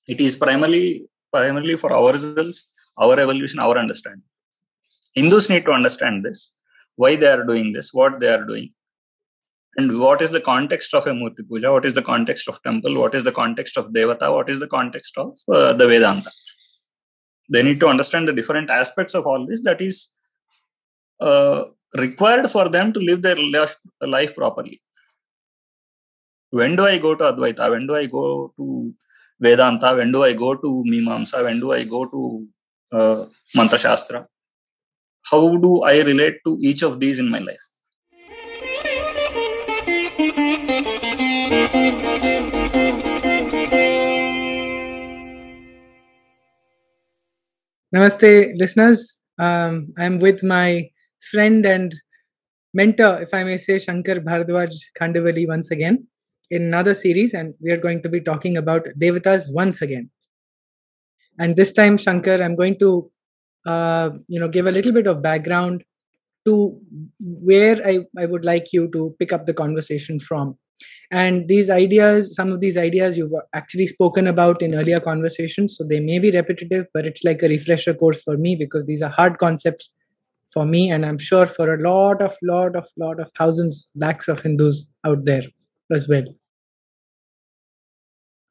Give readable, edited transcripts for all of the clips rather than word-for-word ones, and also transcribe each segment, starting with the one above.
It is primarily for ourselves, our evolution, our understanding. Hindus need to understand this, why they are doing this, what they are doing, and what is the context of a Murti Puja, what is the context of temple, what is the context of Devata, what is the context of the Vedanta. They need to understand the different aspects of all this that is required for them to live their life properly. When do I go to Advaita? When do I go to Vedanta? When do I go to Mimamsa? When do I go to Mantra Shastra? How do I relate to each of these in my life? Namaste, listeners. I'm with my friend and mentor, if I may say, Shankar Bharadwaj Khandivali once again in another series, and we are going to be talking about Devatas once again. And this time, Shankar, I'm going to give a little bit of background to where I would like you to pick up the conversation from. And these ideas, some of these ideas you've actually spoken about in earlier conversations, so they may be repetitive, but it's like a refresher course for me because these are hard concepts for me, and I'm sure for a lot of thousands, lakhs of Hindus out there as well.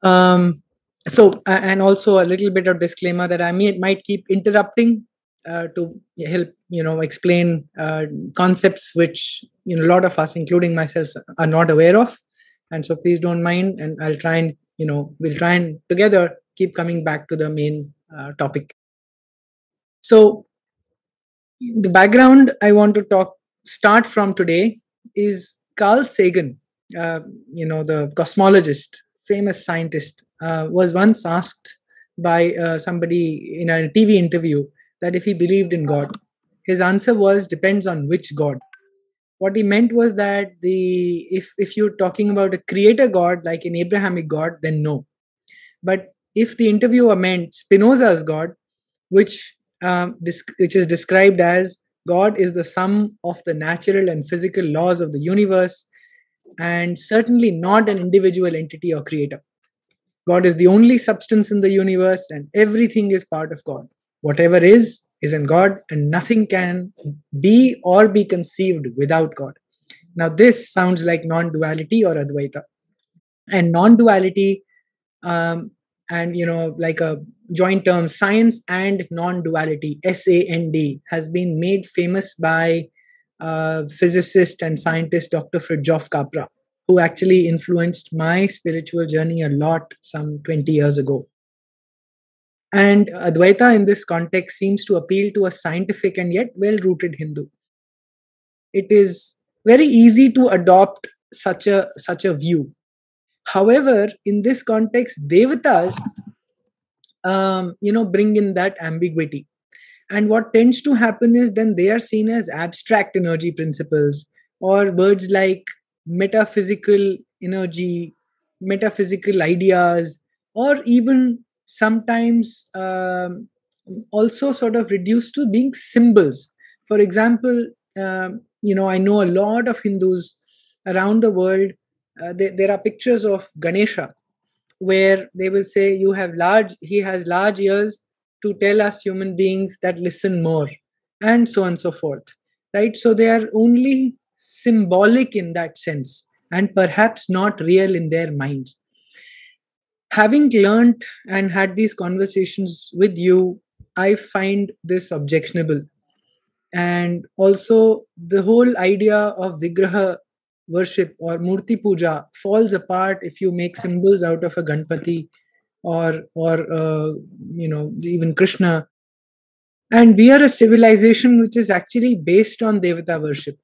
And also a little bit of disclaimer that I might keep interrupting to help explain concepts which a lot of us, including myself, are not aware of, and so please don't mind, and I'll try and we'll try and together keep coming back to the main topic. So the background I want to start from today is Carl Sagan, the cosmologist, famous scientist, was once asked by somebody in a TV interview that if he believed in God. His answer was, depends on which God. What he meant was that if you're talking about a creator God, like an Abrahamic God, then no. But if the interviewer meant Spinoza's God, which is described as God is the sum of the natural and physical laws of the universe, and certainly not an individual entity or creator. God is the only substance in the universe, and everything is part of God. Whatever is in God, and nothing can be or be conceived without God. Now, this sounds like non-duality or Advaita. And non-duality, and like a joint term, science and non-duality, SAND, has been made famous by physicist and scientist Dr. Fritjof Capra, who actually influenced my spiritual journey a lot some 20 years ago. And Advaita in this context seems to appeal to a scientific and yet well-rooted Hindu. It is very easy to adopt such a view. However, in this context, Devatas, bring in that ambiguity. And what tends to happen is then they are seen as abstract energy principles, or words like metaphysical energy, metaphysical ideas, or even sometimes also sort of reduced to being symbols. For example, I know a lot of Hindus around the world. There are pictures of Ganesha where they will say he has large ears to tell us human beings that listen more, and so on and so forth, right? So they are only symbolic in that sense and perhaps not real in their minds. Having learned and had these conversations with you, I find this objectionable. And also the whole idea of Vigraha worship or Murti Puja falls apart if you make symbols out of a Ganpati or even Krishna. And we are a civilization which is actually based on Devata worship.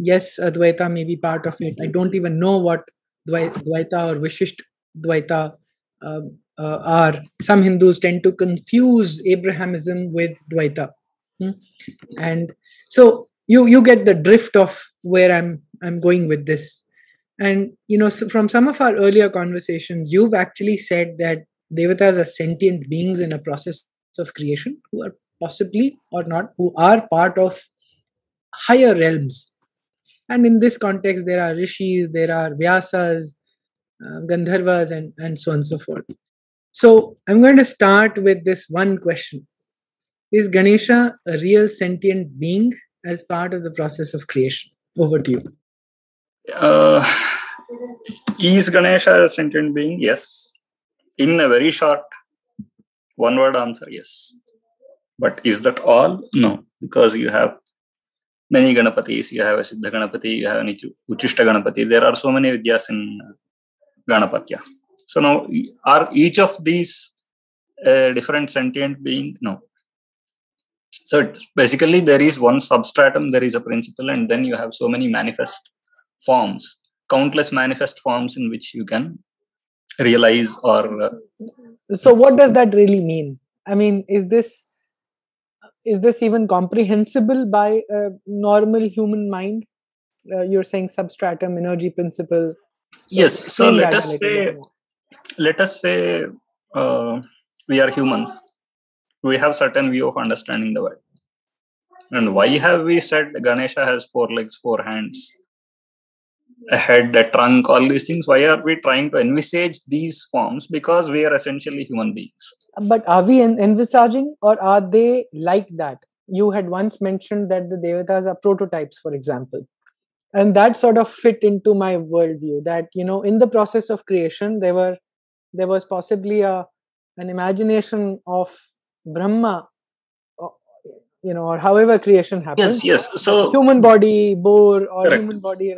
Yes, Advaita may be part of it. I don't even know what Dvaita or Vishisht Dvaita are. Some Hindus tend to confuse Abrahamism with Dvaita. And so you get the drift of where I'm going with this. And so from some of our earlier conversations, you've actually said that Devatas are sentient beings in a process of creation who are possibly or not, who are part of higher realms. And in this context, there are rishis, there are vyasas, Gandharvas, and so on and so forth. So I'm going to start with this one question. Is Ganesha a real sentient being as part of the process of creation? Over to you. Is Ganesha a sentient being? Yes. In a very short one-word answer, yes. But is that all? No. Because you have many Ganapatis. You have a Siddha Ganapati, you have an Uchishta Ganapati. There are so many Vidyas in Ganapatya. So now, are each of these different sentient being? No. So basically, there is one substratum, there is a principle, and then you have so many manifest forms, countless manifest forms in which you can realize or. So what does that really mean? I mean, is this even comprehensible by a normal human mind? You're saying substratum, energy principle. Yes. So let us say we are humans. We have certain view of understanding the world. And why have we said Ganesha has 4 legs, 4 hands, a head, a trunk, all these things? Why are we trying to envisage these forms? Because we are essentially human beings. But are we envisaging, or are they like that? You had once mentioned that the Devatas are prototypes, for example. And that sort of fit into my worldview, that, in the process of creation, there was possibly an imagination of Brahma, or however creation happens. Yes. So human body, boar, or correct. Human body,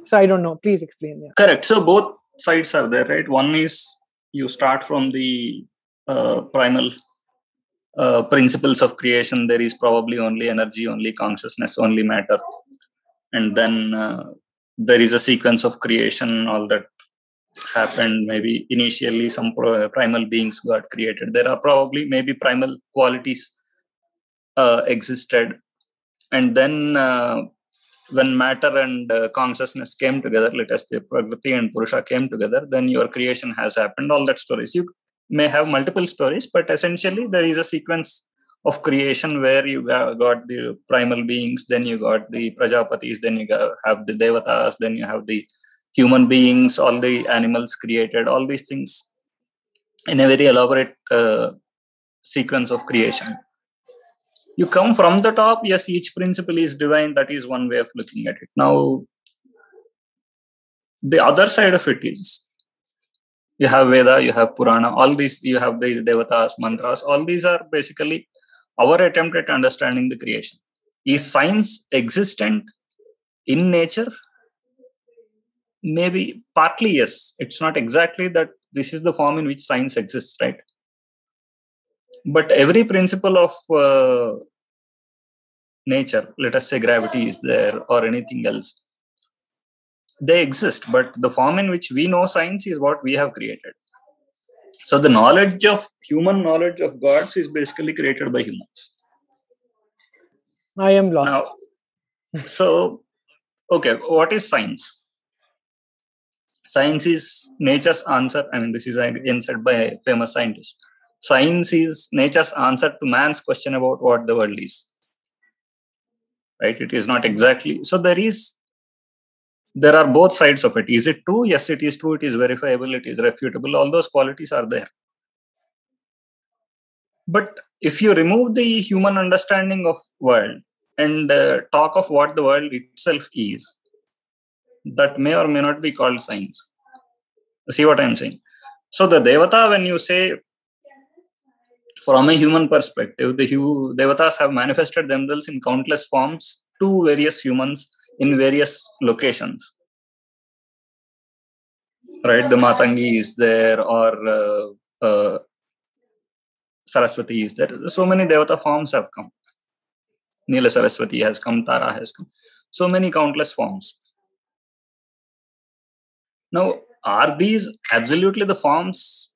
so I don't know. Please explain. Yeah. Correct. So both sides are there, right? One is you start from the primal principles of creation. There is probably only energy, only consciousness, only matter. And then there is a sequence of creation, all that happened. Maybe initially some primal beings got created. There are probably maybe primal qualities existed. And then when matter and consciousness came together, let us say Prakriti and Purusha came together, then your creation has happened. All that stories. You may have multiple stories, but essentially there is a sequence of creation where you got the primal beings, then you got the Prajapatis, then you have the Devatas, then you have the human beings, all the animals created, all these things in a very elaborate sequence of creation. You come from the top, yes, each principle is divine. That is one way of looking at it. Now, the other side of it is you have Veda, you have Purana, all these, you have the Devatas, mantras, all these are basically our attempt at understanding the creation. Is science existent in nature? Maybe partly yes. It's not exactly that this is the form in which science exists, right? But every principle of nature, let us say gravity is there or anything else, they exist, but the form in which we know science is what we have created. So the human knowledge of gods is basically created by humans. I am lost. Now, so, okay, what is science? Science is nature's answer. I mean, this is again said by a famous scientist. Science is nature's answer to man's question about what the world is. Right? It is not exactly. So there are both sides of it. Is it true? Yes, it is true. It is verifiable. It is refutable. All those qualities are there. But if you remove the human understanding of world and talk of what the world itself is, that may or may not be called science. See what I'm saying? So the Devata, when you say from a human perspective, the Devatas have manifested themselves in countless forms to various humans in various locations. Right? The Matangi is there, or Saraswati is there. So many Devata forms have come. Nila Saraswati has come, Tara has come. So many countless forms. Now, are these absolutely the forms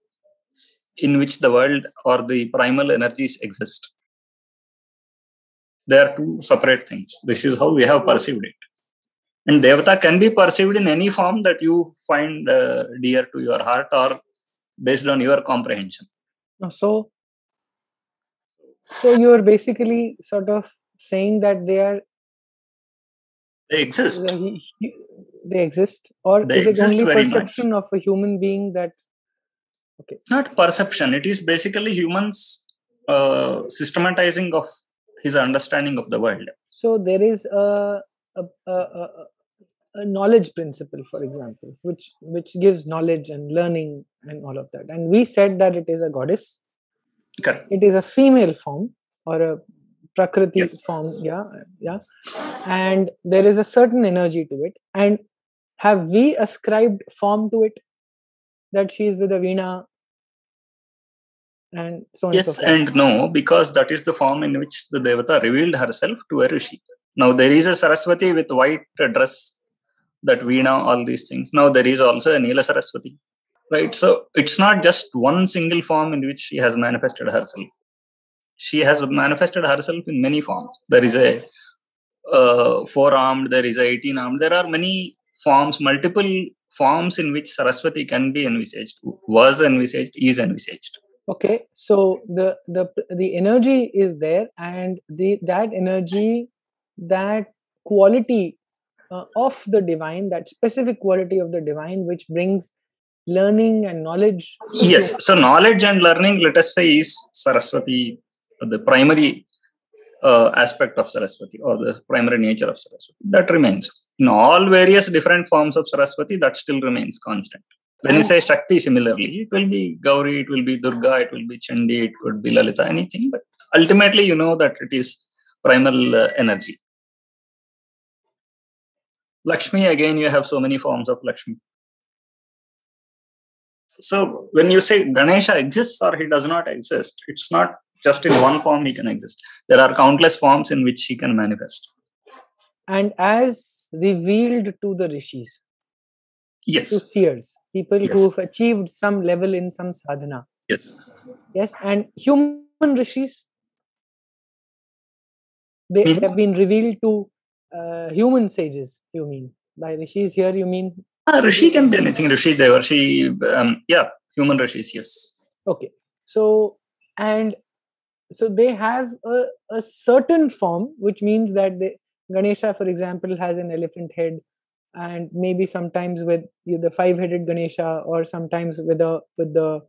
in which the world or the primal energies exist? They are two separate things. This is how we have perceived it. And Devata can be perceived in any form that you find dear to your heart or based on your comprehension. So you're basically sort of saying that they exist. they exist, or They is it exist only very perception much. of a human being that? Okay, it's not perception. It is basically humans systematizing of his understanding of the world. so there is a, a, a, a knowledge principle, for example, which gives knowledge and learning and all of that, and we said that it is a goddess. Correct. It is a female form or a prakriti Yes. form, yeah, and there is a certain energy to it. And have we ascribed form to it, that she is with a veena and so on and so Yes forth? and no, because that is the form in which the Devata revealed herself to a Rishi. Now there is a Saraswati with white dress, that Veena, all these things. Now there is also a Neela Saraswati, right? So it's not just one single form in which she has manifested herself. She has manifested herself in many forms. There is a 4-armed, there is a 18-armed. There are many forms, multiple forms in which Saraswati can be envisaged, was envisaged, is envisaged. Okay, so the energy is there, and that energy, that quality of the divine, that specific quality of the divine, which brings learning and knowledge. Yes, so knowledge and learning, let us say, is Saraswati, the primary aspect of Saraswati, or the primary nature of Saraswati. That remains. In all various different forms of Saraswati, that still remains constant. When you say Shakti, similarly, it will be Gauri, it will be Durga, it will be Chandi, it could be Lalita, anything. But ultimately, you know that it is primal energy. Lakshmi, again, you have so many forms of Lakshmi. So when you say Ganesha exists or he does not exist, it's not just in one form he can exist. There are countless forms in which he can manifest. And as revealed to the rishis, Yes. to seers, people Yes. who've achieved some level in some sadhana. Yes. And human rishis, they have been revealed to human sages. You mean by rishis here? You mean Rishi can be anything. Rishi, Devarshi, human rishis. Yes. Okay, so they have a certain form, which means that Ganesha, for example, has an elephant head, and maybe sometimes with the 5-headed Ganesha, or sometimes with the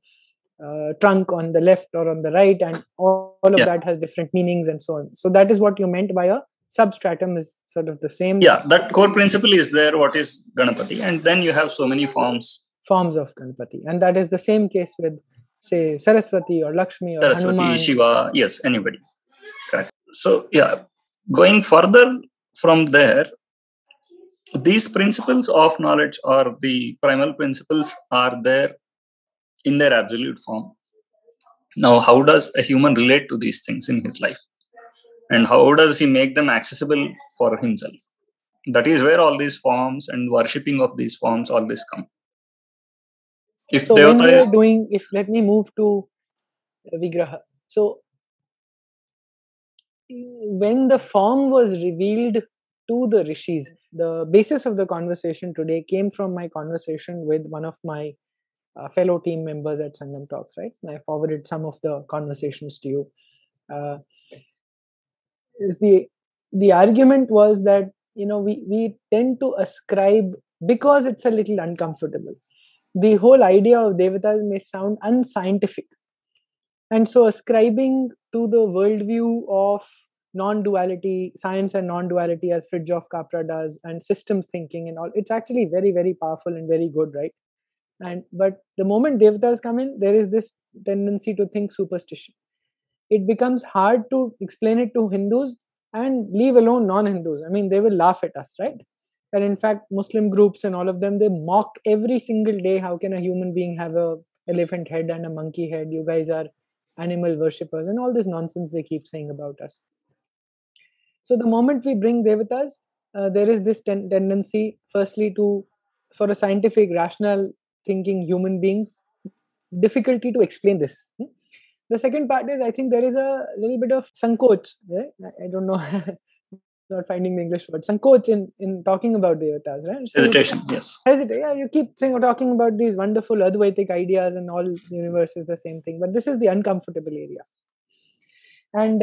trunk on the left or on the right, and all of that has different meanings and so on. So that is what you meant by a substratum is sort of the same. Yeah, that core principle is there. What is Ganapati, and then you have so many forms of Ganapati, and that is the same case with, say, Saraswati or Lakshmi or Saraswati, Hanuman. Shiva. Yes, anybody. Correct. So yeah, going further from there, these principles of knowledge, or the primal principles, are there in their absolute form. Now, how does a human relate to these things in his life? And how does he make them accessible for himself? That is where all these forms and worshipping of these forms, all this come. So when we are doing, let me move to Vigraha. So when the form was revealed to the rishis, the basis of the conversation today came from my conversation with one of my fellow team members at Sangam Talks, right? I forwarded some of the conversations to you. The argument was that, we tend to ascribe, because it's a little uncomfortable. The whole idea of devatas may sound unscientific, and so ascribing to the worldview of non-duality, science and non-duality, as Fritjof Capra does, and systems thinking and all, it's actually very, very powerful and very good, right? But the moment devatas come in, there is this tendency to think superstition. It becomes hard to explain it to Hindus, and leave alone non-Hindus. I mean, they will laugh at us, right? And in fact, Muslim groups and all of them, they mock every single day. How can a human being have a elephant head and a monkey head? You guys are animal worshippers, and all this nonsense they keep saying about us. So the moment we bring devatas, there is this tendency, firstly, for a scientific, rational thinking human being, difficulty to explain this. The second part is, I think there is a little bit of sankoch. Right? I don't know, not finding the English word. Sankoch in talking about devatas, right? So hesitation, yes. Yeah, you keep talking about these wonderful Advaitic ideas, and all universe is the same thing. But this is the uncomfortable area. And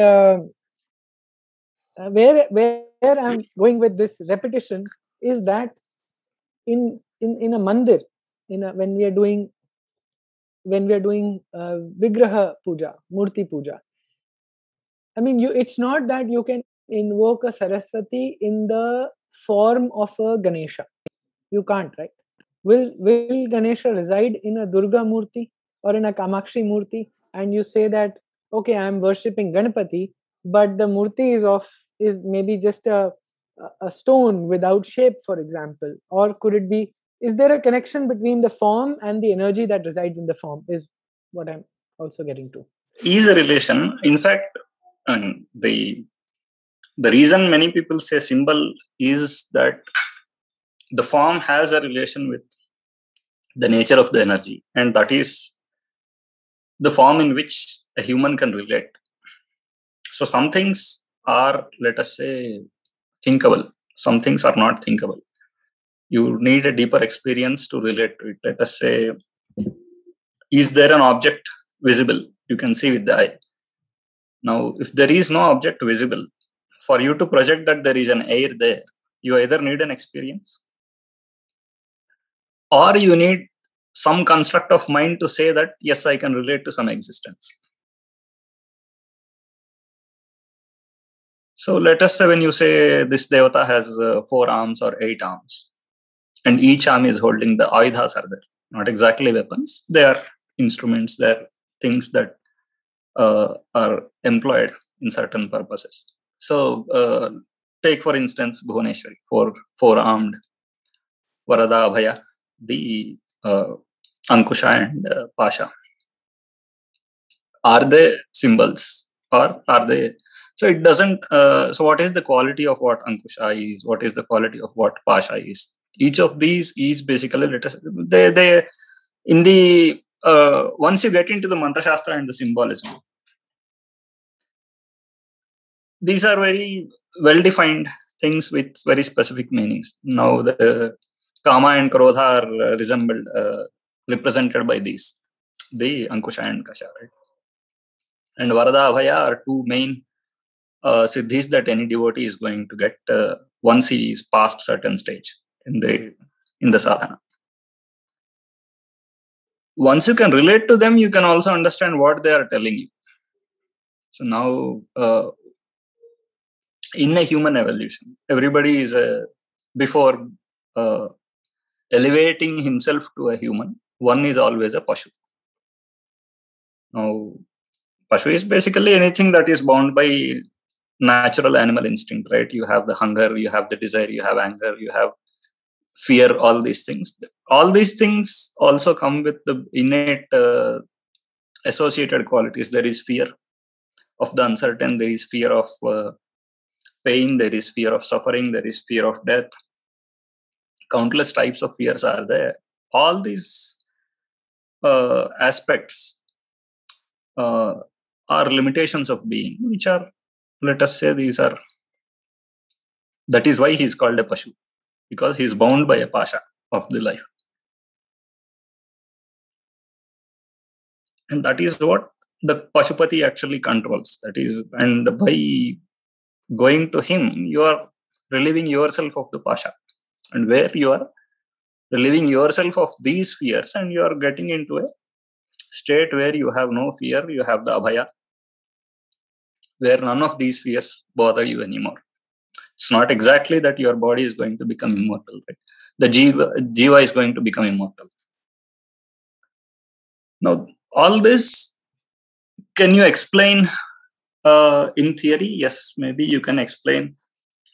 where I'm going with this repetition is that in a mandir, when we are doing vigraha puja, murti puja, I mean, it's not that you can invoke a Saraswati in the form of a Ganesha. You can't, right? Will Ganesha reside in a Durga Murti or in a Kamakshi Murti, and you say that, okay, I am worshipping Ganapati, but the Murti is maybe just a stone without shape, for example? Or could it be, is there a connection between the form and the energy that resides in the form, is what I'm also getting to. Is a relation. In fact, the reason many people say symbol is that the form has a relation with the nature of the energy, and that is the form in which a human can relate. So some things are, let us say, thinkable. Some things are not thinkable. You need a deeper experience to relate to it. Let us say, is there an object visible? You can see with the eye. Now, if there is no object visible, for you to project that there is an air there, you either need an experience or you need some construct of mind to say that, yes, I can relate to some existence. So let us say when you say this devata has 4 arms or 8 arms, and each arm is holding the ayudhas are there, not exactly weapons, they are instruments, they are things that are employed in certain purposes. So take for instance Bhuvaneshwari, 4-armed Varada Abhaya, the Ankusha and Pasha. Are they symbols or are they? So it doesn't. So what is the quality of what Ankusha is? What is the quality of what Pasha is? Each of these is basically, let us, they in the once you get into the mantra shastra and the symbolism, these are very well defined things with very specific meanings. Now the Kama and Krodha are represented by these, the Ankusha and Kasha, right? And Varada Abhaya are 2 main siddhis that any devotee is going to get once he is past certain stage in the sadhana. Once you can relate to them, you can also understand what they are telling you. So now, in a human evolution, everybody is before elevating himself to a human, one is always a Pashu. Now, Pashu is basically anything that is bound by natural animal instinct, right? You have the hunger, you have the desire, you have anger, you have fear, all these things. All these things also come with the innate associated qualities. There is fear of the uncertain, there is fear of pain, there is fear of suffering, there is fear of death. Countless types of fears are there. All these aspects are limitations of being, which are, let us say, these are, that is why he is called a Pashu, because he is bound by a pasha of the life. And that is what the Pashupati actually controls. That is, and by going to him, you are relieving yourself of the pasha. And where you are relieving yourself of these fears and you are getting into a state where you have no fear, you have the abhaya, where none of these fears bother you anymore. It's not exactly that your body is going to become immortal, right? The jiva is going to become immortal. Now, all this, can you explain in theory? Yes, maybe you can explain.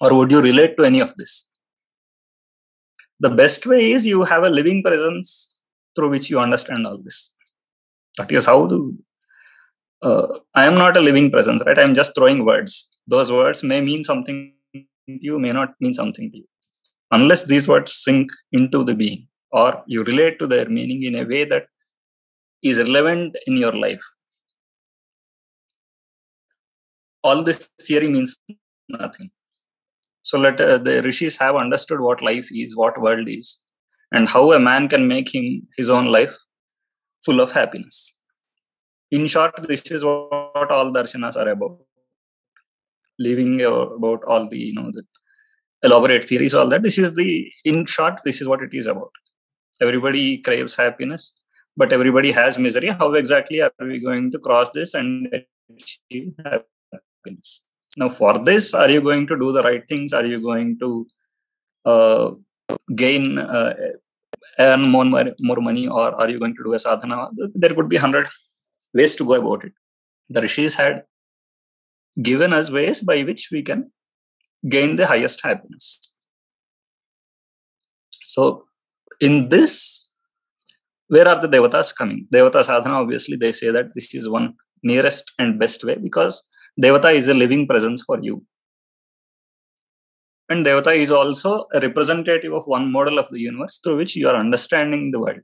Or would you relate to any of this? The best way is you have a living presence through which you understand all this. That is how I am not a living presence, right? I am just throwing words. Those words may mean something to you, may not mean something to you. Unless these words sink into the being or you relate to their meaning in a way that is relevant in your life, all this theory means nothing. So let the rishis have understood what life is, what world is, and how a man can make his own life full of happiness. In short, this is what all darshanas are about. Leaving about all the elaborate theories, all that. In short, this is what it is about. Everybody craves happiness, but everybody has misery. How exactly are we going to cross this and achieve happiness? Now, for this, are you going to do the right things? Are you going to earn more money, or are you going to do a sadhana? There could be 100 ways to go about it. The rishis had given us ways by which we can gain the highest happiness. So, in this, where are the devatas coming? Devata sadhana, obviously, they say that this is one nearest and best way, because devata is a living presence for you. And devata is also a representative of one model of the universe through which you are understanding the world.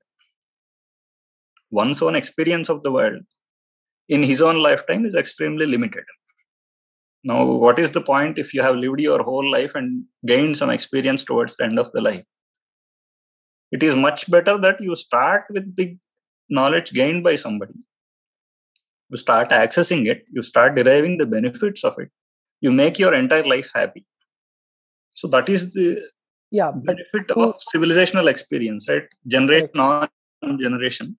One's own experience of the world in his own lifetime is extremely limited. Now, what is the point if you have lived your whole life and gained some experience towards the end of the life? It is much better that you start with the knowledge gained by somebody. You start accessing it, you start deriving the benefits of it, you make your entire life happy. So that is the benefit of civilizational experience, right? Generation on generation.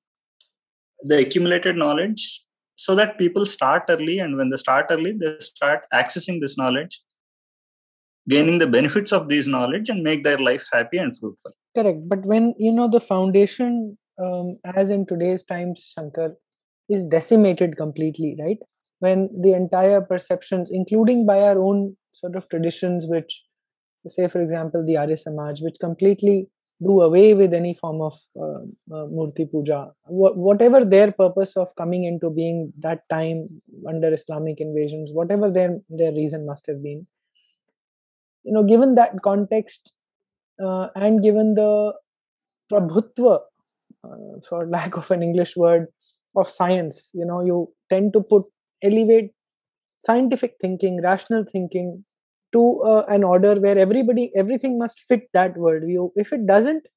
The accumulated knowledge, so that people start early, and when they start early, they start accessing this knowledge, gaining the benefits of this knowledge, and make their life happy and fruitful. Correct. But when, the foundation, as in today's times, Shankar, is decimated completely, right? When the entire perceptions, including by our own sort of traditions, which, say, for example, the Arya Samaj, which completely do away with any form of Murti Puja, whatever their purpose of coming into being that time under Islamic invasions, whatever their reason must have been, given that context, and given the prabhutva, for lack of an English word, of science, you tend to elevate scientific thinking, rational thinking to an order where everything must fit that worldview. If it doesn't,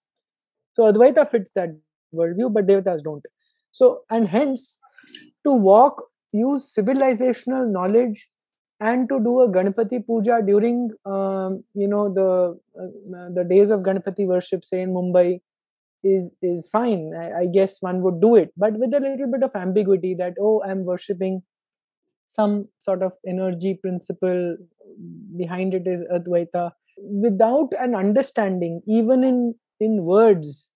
so Advaita fits that worldview, but Devatas don't. So, and hence, to use civilizational knowledge and to do a Ganpati Puja during, the days of Ganpati worship, say in Mumbai, is fine. I guess one would do it, but with a little bit of ambiguity that, I'm worshipping some sort of energy principle, behind it is Advaita. Without an understanding, even in words,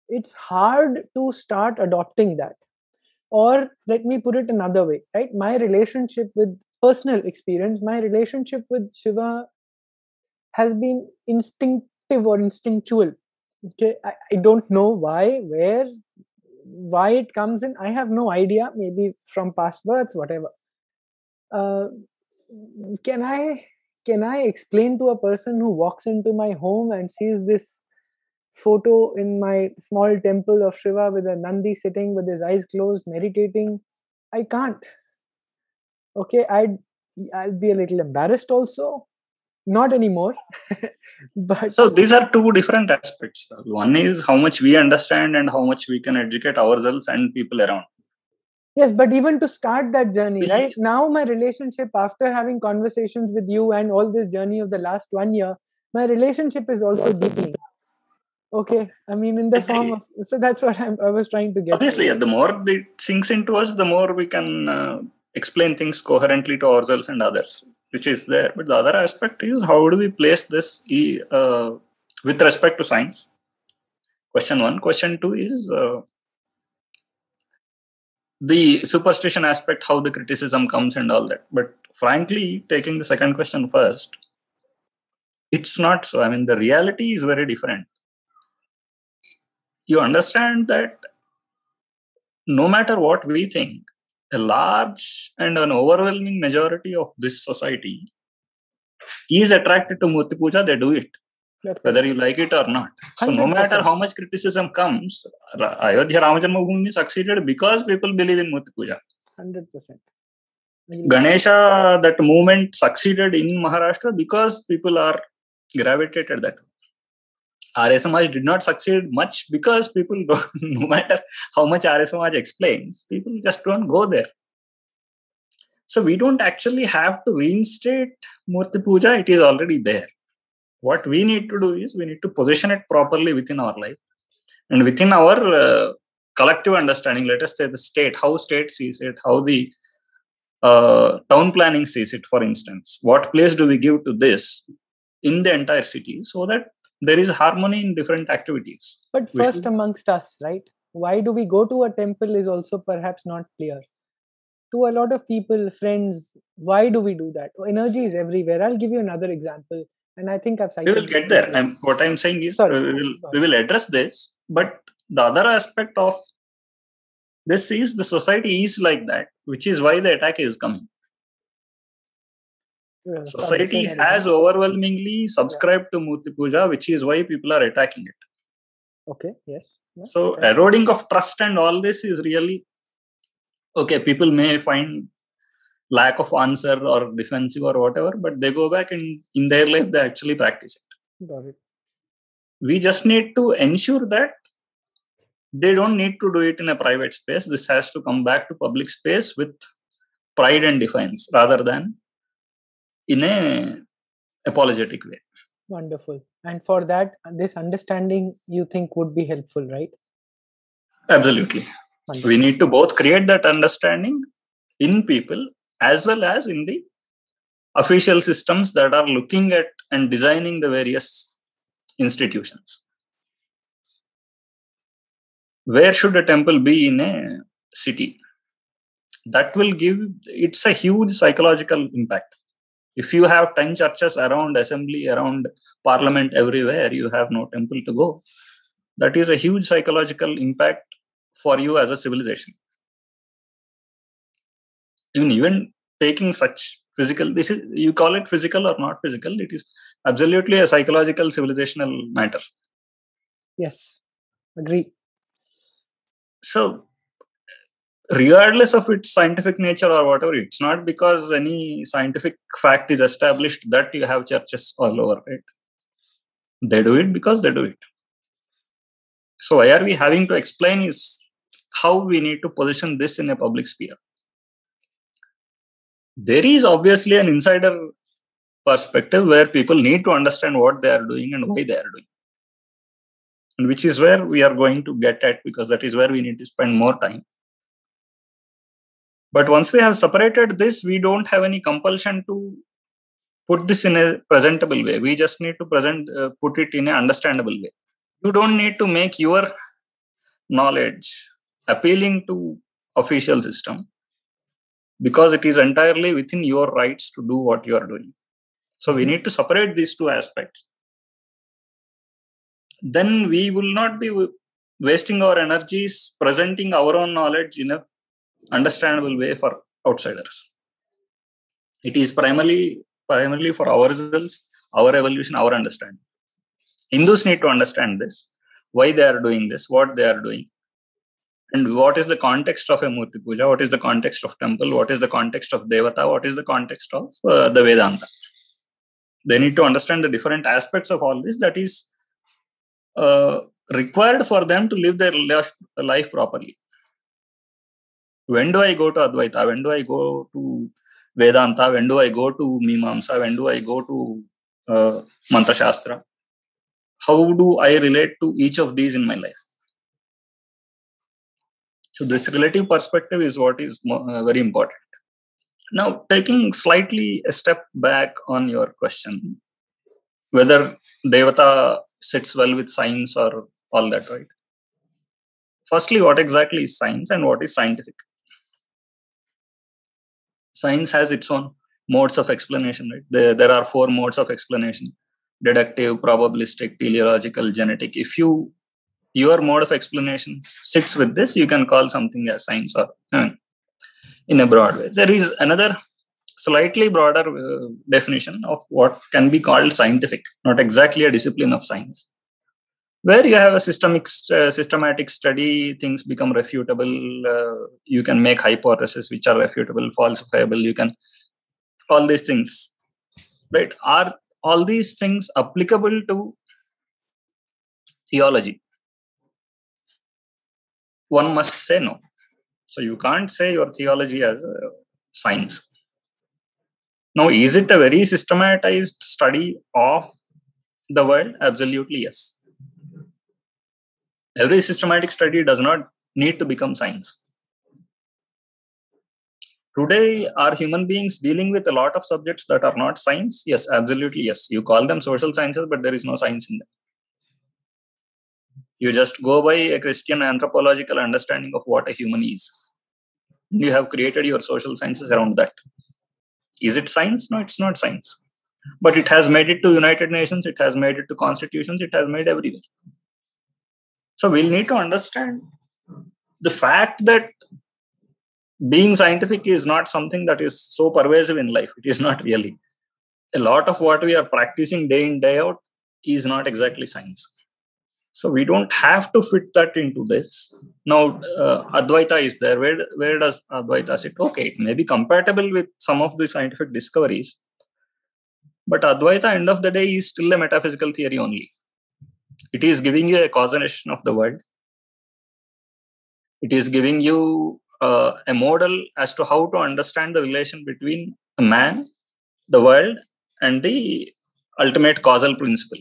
it's hard to start adopting that. Or let me put it another way, right? My relationship with personal experience, my relationship with Shiva has been instinctive or instinctual. Okay, I don't know why it comes in. I have no idea. Maybe from past births, whatever. Can I explain to a person who walks into my home and sees this photo in my small temple of Shiva with a Nandi sitting with his eyes closed, meditating? I can't. Okay, I'll be a little embarrassed also. Not anymore. But so these are two different aspects. One is how much we understand and how much we can educate ourselves and people around. Yes, but even to start that journey, right? Now my relationship, after having conversations with you and all this journey of the last 1 year, my relationship is also deepening. Okay, I mean, in the form of, so that's what I was trying to get. Obviously, the more it sinks into us, the more we can explain things coherently to ourselves and others, which is there. But the other aspect is, how do we place this with respect to science? Question 1. Question 2 is the superstition aspect, how the criticism comes and all that. But frankly, taking the second question first, it's not so. I mean, the reality is very different. You understand that no matter what we think, a large and an overwhelming majority of this society is attracted to Murti Puja. They do it, whether you like it or not. So 100%. No matter how much criticism comes, Ayodhya Rama Janmabhoomi succeeded because people believe in Murti Puja. 100%. Ganesha, that movement succeeded in Maharashtra because people are gravitated that way. Arya Samaj did not succeed much because people don't, no matter how much Arya Samaj explains, people just don't go there. So we don't actually have to reinstate Murti Puja, it is already there. What we need to do is we need to position it properly within our life and within our collective understanding. Let us say the state, how state sees it, how the town planning sees it, for instance. What place do we give to this in the entire city so that there is harmony in different activities? But first amongst us, right? Why do we go to a temple is also perhaps not clear. To a lot of people, friends, why do we do that? Energy is everywhere. I'll give you another example. And I think I've cited we will get there. What I'm saying is we will address this. But the other aspect of this is the society is like that, which is why the attack is coming. Society has overwhelmingly subscribed to Murti Puja, which is why people are attacking it. Okay, yes. So eroding of trust and all this is really, okay, people may find lack of answer or defensive or whatever, but they go back and in their life they actually practice it. Got it. We just need to ensure that they don't need to do it in a private space. This has to come back to public space with pride and defiance rather than in a apologetic way. Wonderful. And for that, this understanding you think would be helpful, right? Absolutely. Wonderful. We need to both create that understanding in people as well as in the official systems that are looking at and designing the various institutions. Where should a temple be in a city? That will give, it's a huge psychological impact. If you have 10 churches around assembly, around parliament, everywhere, you have no temple to go. That is a huge psychological impact for you as a civilization. Even taking such physical, this is, you call it physical or not physical, it is absolutely a psychological civilizational matter. Yes, agree. So, regardless of its scientific nature or whatever, it's not because any scientific fact is established that you have churches all over, right? They do it because they do it. So why are we having to explain is how we need to position this in a public sphere. There is obviously an insider perspective where people need to understand what they are doing and why they are doing. And which is where we are going to get at, because that is where we need to spend more time. But once we have separated this, we don't have any compulsion to put this in a presentable way. We just need to put it in an understandable way. You don't need to make your knowledge appealing to official system, because it is entirely within your rights to do what you are doing. So we need to separate these two aspects. Then we will not be wasting our energies presenting our own knowledge in a understandable way for outsiders. It is primarily for ourselves, our evolution, our understanding. Hindus need to understand this, why they are doing this, what they are doing, and what is the context of a Murti Puja, what is the context of temple, what is the context of Devata, what is the context of the Vedanta. They need to understand the different aspects of all this that is required for them to live their life properly. When do I go to Advaita? When do I go to Vedanta? When do I go to Mimamsa? When do I go to Mantra Shastra? How do I relate to each of these in my life? So this relative perspective is what is very important. Now, taking slightly a step back on your question, whether Devata sits well with science or all that, right? Firstly, what exactly is science and what is scientific? Science has its own modes of explanation, right? There are 4 modes of explanation: deductive, probabilistic, teleological, genetic. If your mode of explanation sits with this, you can call something as science, or in a broad way. There is another slightly broader definition of what can be called scientific, not exactly a discipline of science, where you have a systematic study, things become refutable, you can make hypotheses which are refutable, falsifiable, you can, all these things, right? Are all these things applicable to theology? One must say no. So you can't say your theology as a science. Now, is it a very systematized study of the world? Absolutely yes. Every systematic study does not need to become science. Today, are human beings dealing with a lot of subjects that are not science? Yes, absolutely yes. You call them social sciences, but there is no science in them. You just go by a Christian anthropological understanding of what a human is. You have created your social sciences around that. Is it science? No, it's not science. But it has made it to United Nations, it has made it to constitutions, it has made everywhere. So we'll need to understand the fact that being scientific is not something that is so pervasive in life. It is not really. A lot of what we are practicing day in, day out is not exactly science. So we don't have to fit that into this. Now, Advaita is there. Where does Advaita sit? Okay, it may be compatible with some of the scientific discoveries. But Advaita, end of the day, is still a metaphysical theory only. It is giving you a causation of the world. It is giving you a model as to how to understand the relation between a man, the world, and the ultimate causal principle.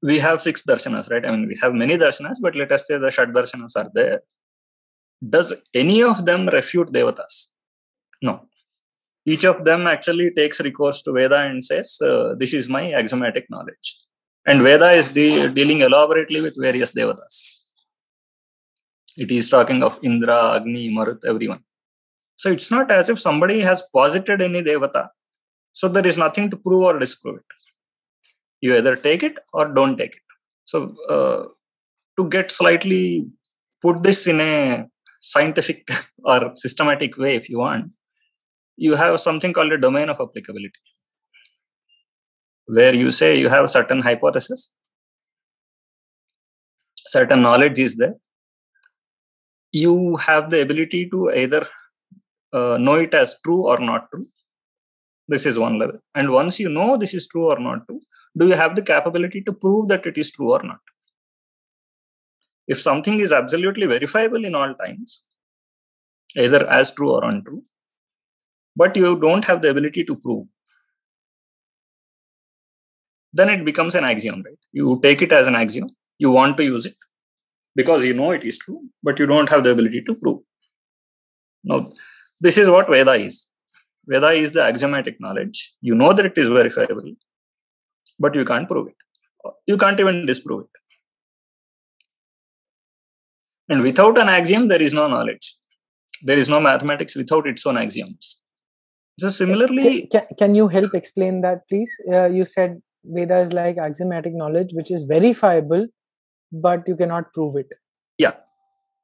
We have 6 darshanas, right? I mean, we have many darshanas, but let us say the Shad darshanas are there. Does any of them refute Devatas? No. Each of them actually takes recourse to Veda and says, this is my axiomatic knowledge. And Veda is dealing elaborately with various Devatas. It is talking of Indra, Agni, Marut, everyone. So it's not as if somebody has posited any Devata. So there is nothing to prove or disprove it. You either take it or don't take it. So to get slightly put this in a scientific or systematic way, if you want, you have something called a domain of applicability, where you say you have a certain hypothesis, certain knowledge is there. You have the ability to either know it as true or not true. This is one level. And once you know this is true or not true, do you have the capability to prove that it is true or not? If something is absolutely verifiable in all times, either as true or untrue, but you don't have the ability to prove, then it becomes an axiom, right? You take it as an axiom. You want to use it because you know it is true, but you don't have the ability to prove. Now, this is what Veda is. Veda is the axiomatic knowledge. You know that it is verifiable, but you can't prove it. You can't even disprove it. And without an axiom, there is no knowledge. There is no mathematics without its own axioms. So similarly... Can you help explain that, please? You said Veda is like axiomatic knowledge, which is verifiable, but you cannot prove it. Yeah.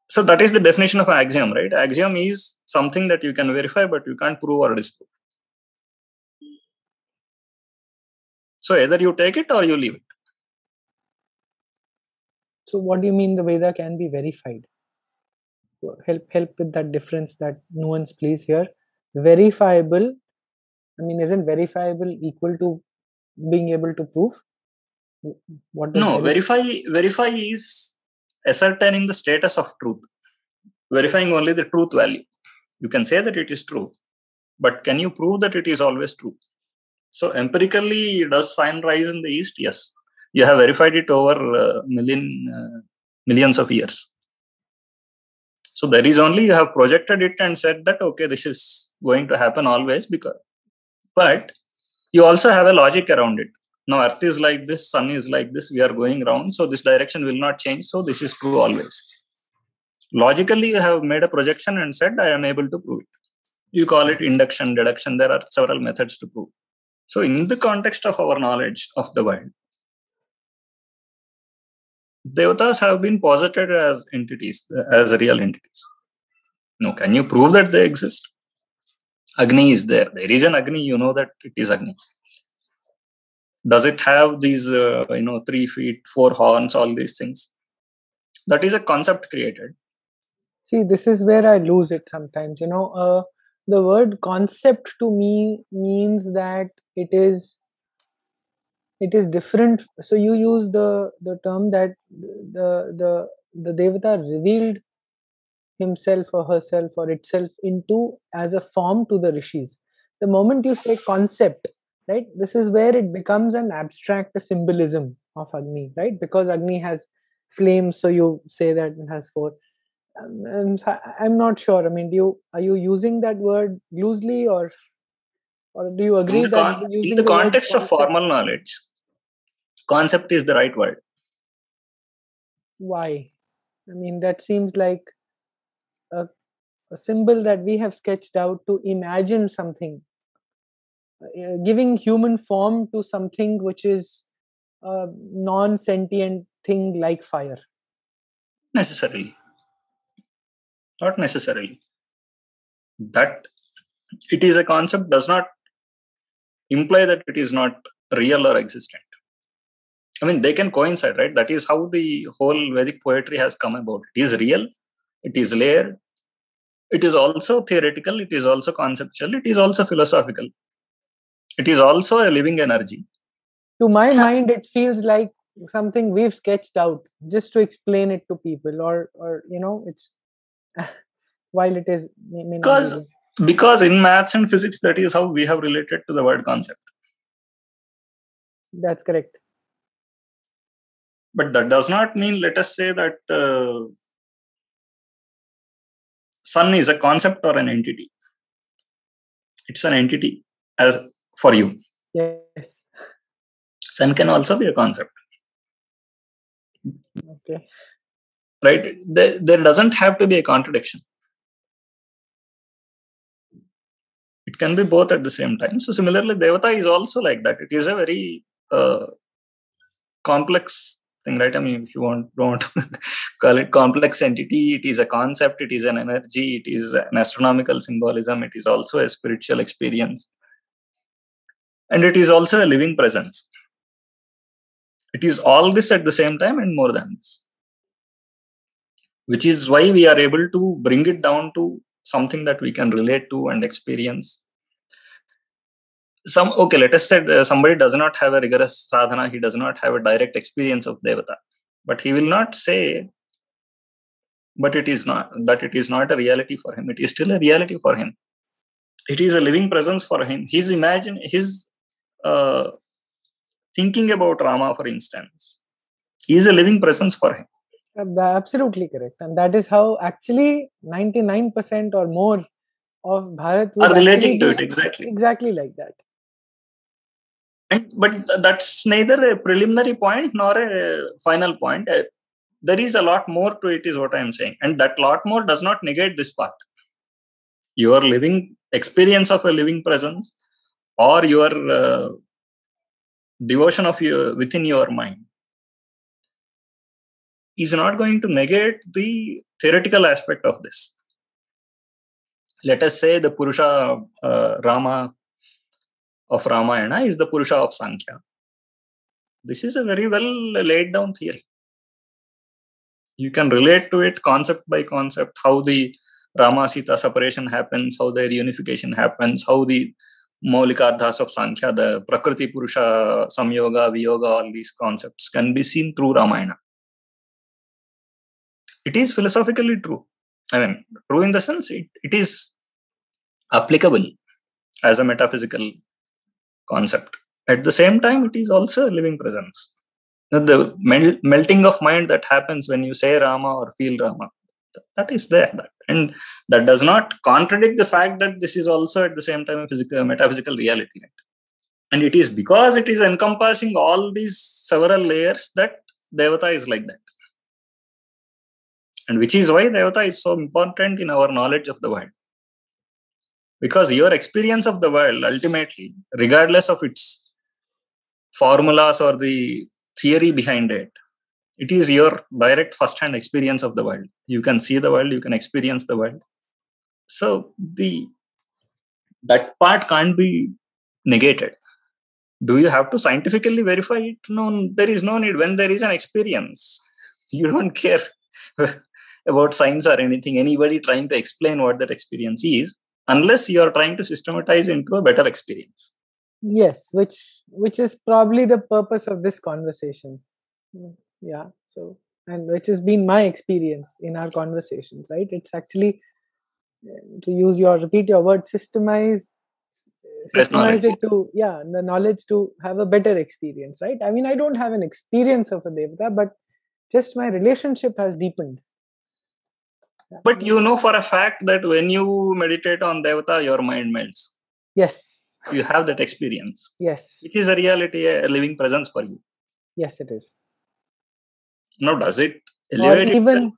So that is the definition of an axiom, right? Axiom is something that you can verify, but you can't prove or disprove. So either you take it or you leave it. So what do you mean the Veda can be verified? Help with that difference, that nuance, please, here. Verifiable, I mean, isn't verifiable equal to being able to prove? What does verify is ascertaining the status of truth. Verifying only the truth value. You can say that it is true, but can you prove that it is always true? So empirically, does sun rise in the east? Yes. You have verified it over millions of years. So there is only, you have projected it and said that, okay, this is going to happen always, but you also have a logic around it. Now earth is like this, sun is like this, we are going round, so this direction will not change, so this is true always. Logically, you have made a projection and said, I am able to prove it. You call it induction, deduction, there are several methods to prove. So in the context of our knowledge of the world, Devatas have been posited as entities, as real entities. Now, can you prove that they exist? Agni is there. There is an Agni, you know that it is Agni. Does it have these, 3 feet, 4 horns, all these things? That is a concept created. See, this is where I lose it sometimes. The word concept to me means that it is different. So you use the term that the Devata revealed himself or herself or itself into as a form to the rishis. The moment you say concept, right? This is where it becomes an abstract symbolism of Agni, right? Because Agni has flames, so you say that it has four. I'm not sure. I mean, are you using that word loosely, or do you agree that In using the the word context of concept? formal knowledge, concept is the right word. Why? I mean, that seems like a, a symbol that we have sketched out to imagine something, giving human form to something which is a non-sentient thing like fire. Necessarily. Not necessarily. That it is a concept does not imply that it is not real or existent. I mean, they can coincide, right? That is how the whole Vedic poetry has come about. It is real, it is layered, it is also theoretical, it is also conceptual, it is also philosophical, it is also a living energy. To my mind, it feels like something we've sketched out just to explain it to people, or it's while it is may not be Because, there. because in maths and physics, that is how we have related to the word concept. That's correct. But that does not mean, let us say that sun is a concept or an entity. It's an entity as for you. Yes. Sun can also be a concept. Okay. Right? There doesn't have to be a contradiction. It can be both at the same time. So similarly, Devata is also like that. It is a very complex thing, right? I mean, if you don't call it complex entity, it is a concept, it is an energy, it is an astronomical symbolism, it is also a spiritual experience. And it is also a living presence. It is all this at the same time and more than this. Which is why we are able to bring it down to something that we can relate to and experience. Let us say somebody does not have a rigorous sadhana, he does not have a direct experience of Devata, but he will not say, but it is not a reality for him. It is still a reality for him. It is a living presence for him. His uh, thinking about Rama, for instance, is a living presence for him. Absolutely correct. And that is how actually 99% or more of Bharat would Are actually relating to be it exactly like that. but that's neither a preliminary point nor a final point. There is a lot more to it, is what I am saying, and that lot more does not negate this part. Your living experience of a living presence, or your devotion of your within your mind, is not going to negate the theoretical aspect of this. Let us say the Purusha Rama of Ramayana is the Purusha of Sankhya. This is a very well laid down theory. You can relate to it concept by concept, how the Rama Sita separation happens, how their unification happens, how the Maulikardhas of Sankhya, the Prakriti Purusha, Samyoga, Viyoga, all these concepts can be seen through Ramayana. It is philosophically true. I mean, true in the sense it is applicable as a metaphysical concept. At the same time, it is also a living presence. The melting of mind that happens when you say Rama or feel Rama, that is there. And that does not contradict the fact that this is also at the same time a metaphysical reality. And it is because it is encompassing all these several layers that Devata is like that. And which is why Devata is so important in our knowledge of the world. Because your experience of the world, ultimately, regardless of its formulas or the theory behind it, it is your direct first-hand experience of the world. You can see the world, you can experience the world. So that part can't be negated. Do you have to scientifically verify it? No, there is no need. When there is an experience, you don't care about science or anything, anybody trying to explain what that experience is, unless you are trying to systematize into a better experience. Yes, which is probably the purpose of this conversation. Yeah. So, and which has been my experience in our conversations, right? It's actually, to repeat your word, systemize it to, the knowledge to have a better experience, right? I mean, I don't have an experience of a devata, but just my relationship has deepened. But you know for a fact that when you meditate on devata, your mind melts. Yes. You have that experience. Yes. It is a reality, a living presence for you. Yes, it is. Now, does it elevate or even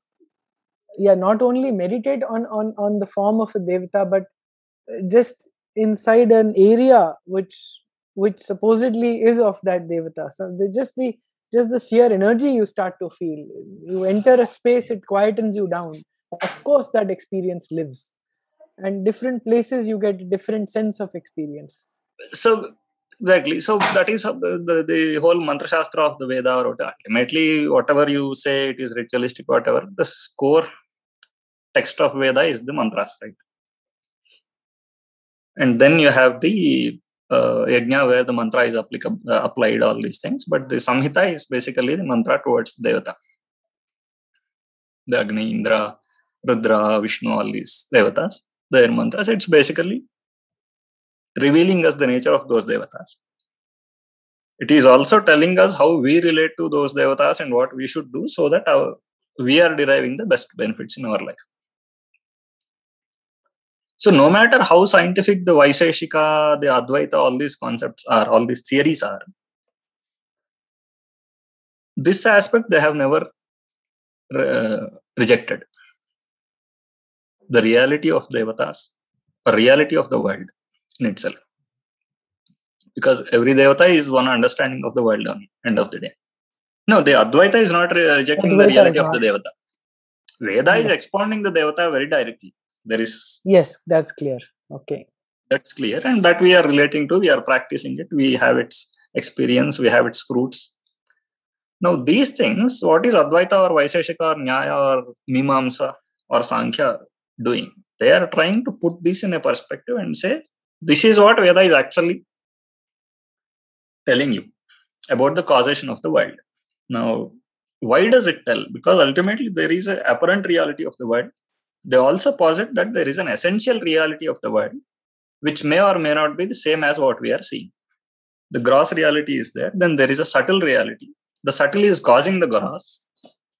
itself? Not only meditate on the form of a devata, but just inside an area which supposedly is of that devata. So just the sheer energy you start to feel. You enter a space, it quietens you down. Of course, that experience lives, and different places you get different sense of experience. So exactly. So that is the whole mantra shastra of the Veda, or ultimately whatever you say, it is ritualistic, whatever. The core text of Veda is the mantras, right? And then you have the yajna where the mantra is applied, all these things. But the Samhita is basically the mantra towards the Devata. The Agni, Indra, Rudra, Vishnu, all these Devatas, their mantras, it's basically revealing us the nature of those Devatas. It is also telling us how we relate to those Devatas and what we should do so that we are deriving the best benefits in our life. So no matter how scientific the Vaiseshika, the Advaita, all these concepts are, all these theories are, this aspect they have never rejected. The reality of Devatas, or reality of the world in itself. Because every Devata is one understanding of the world on the end of the day. No, the Advaita is not rejecting the reality of the Devata. Veda is expounding the Devata very directly. There is... Yes, that's clear. Okay. That's clear. And that we are relating to, we are practicing it. We have its experience, we have its fruits. Now, these things, what is Advaita or Vaiseshika or Nyaya or Mimamsa or Sankhya doing? They are trying to put this in a perspective and say, this is what Veda is actually telling you about the causation of the world. Now, why does it tell? Because ultimately there is an apparent reality of the world. They also posit that there is an essential reality of the world, which may or may not be the same as what we are seeing. The gross reality is there. Then there is a subtle reality. The subtle is causing the gross.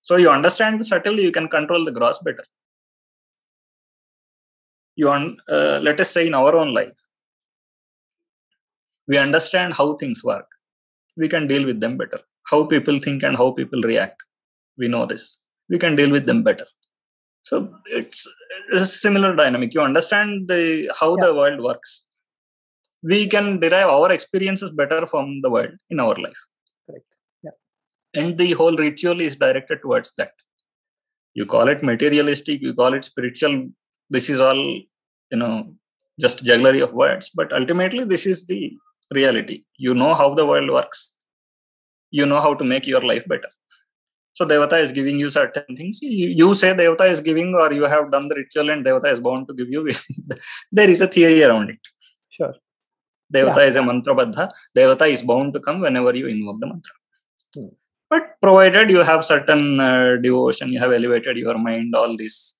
So you understand the subtle, you can control the gross better. Let us say in our own life, we understand how things work. We can deal with them better. How people think and how people react. We know this. We can deal with them better. So it's a similar dynamic. You understand how the world works. We can derive our experiences better from the world in our life. Correct. Yeah. And the whole ritual is directed towards that. You call it materialistic, you call it spiritual. This is all, just jugglery of words. But ultimately, this is the reality. You know how the world works. You know how to make your life better. So Devata is giving you certain things. You say Devata is giving, or you have done the ritual and Devata is bound to give you. There is a theory around it. Sure. Devata is a mantra baddha. Devata is bound to come whenever you invoke the mantra. But provided you have certain devotion, you have elevated your mind, all these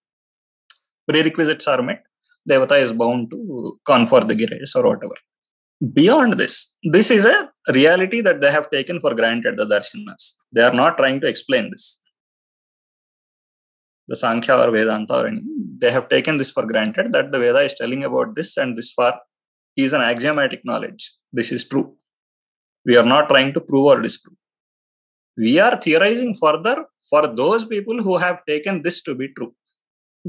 prerequisites are met, Devata is bound to confer the grace or whatever. Beyond this is a reality that they have taken for granted, the darshanas. They are not trying to explain this. The Sankhya or Vedanta or anything, they have taken this for granted that the Veda is telling about this and this far is an axiomatic knowledge. This is true. We are not trying to prove or disprove. We are theorizing further for those people who have taken this to be true.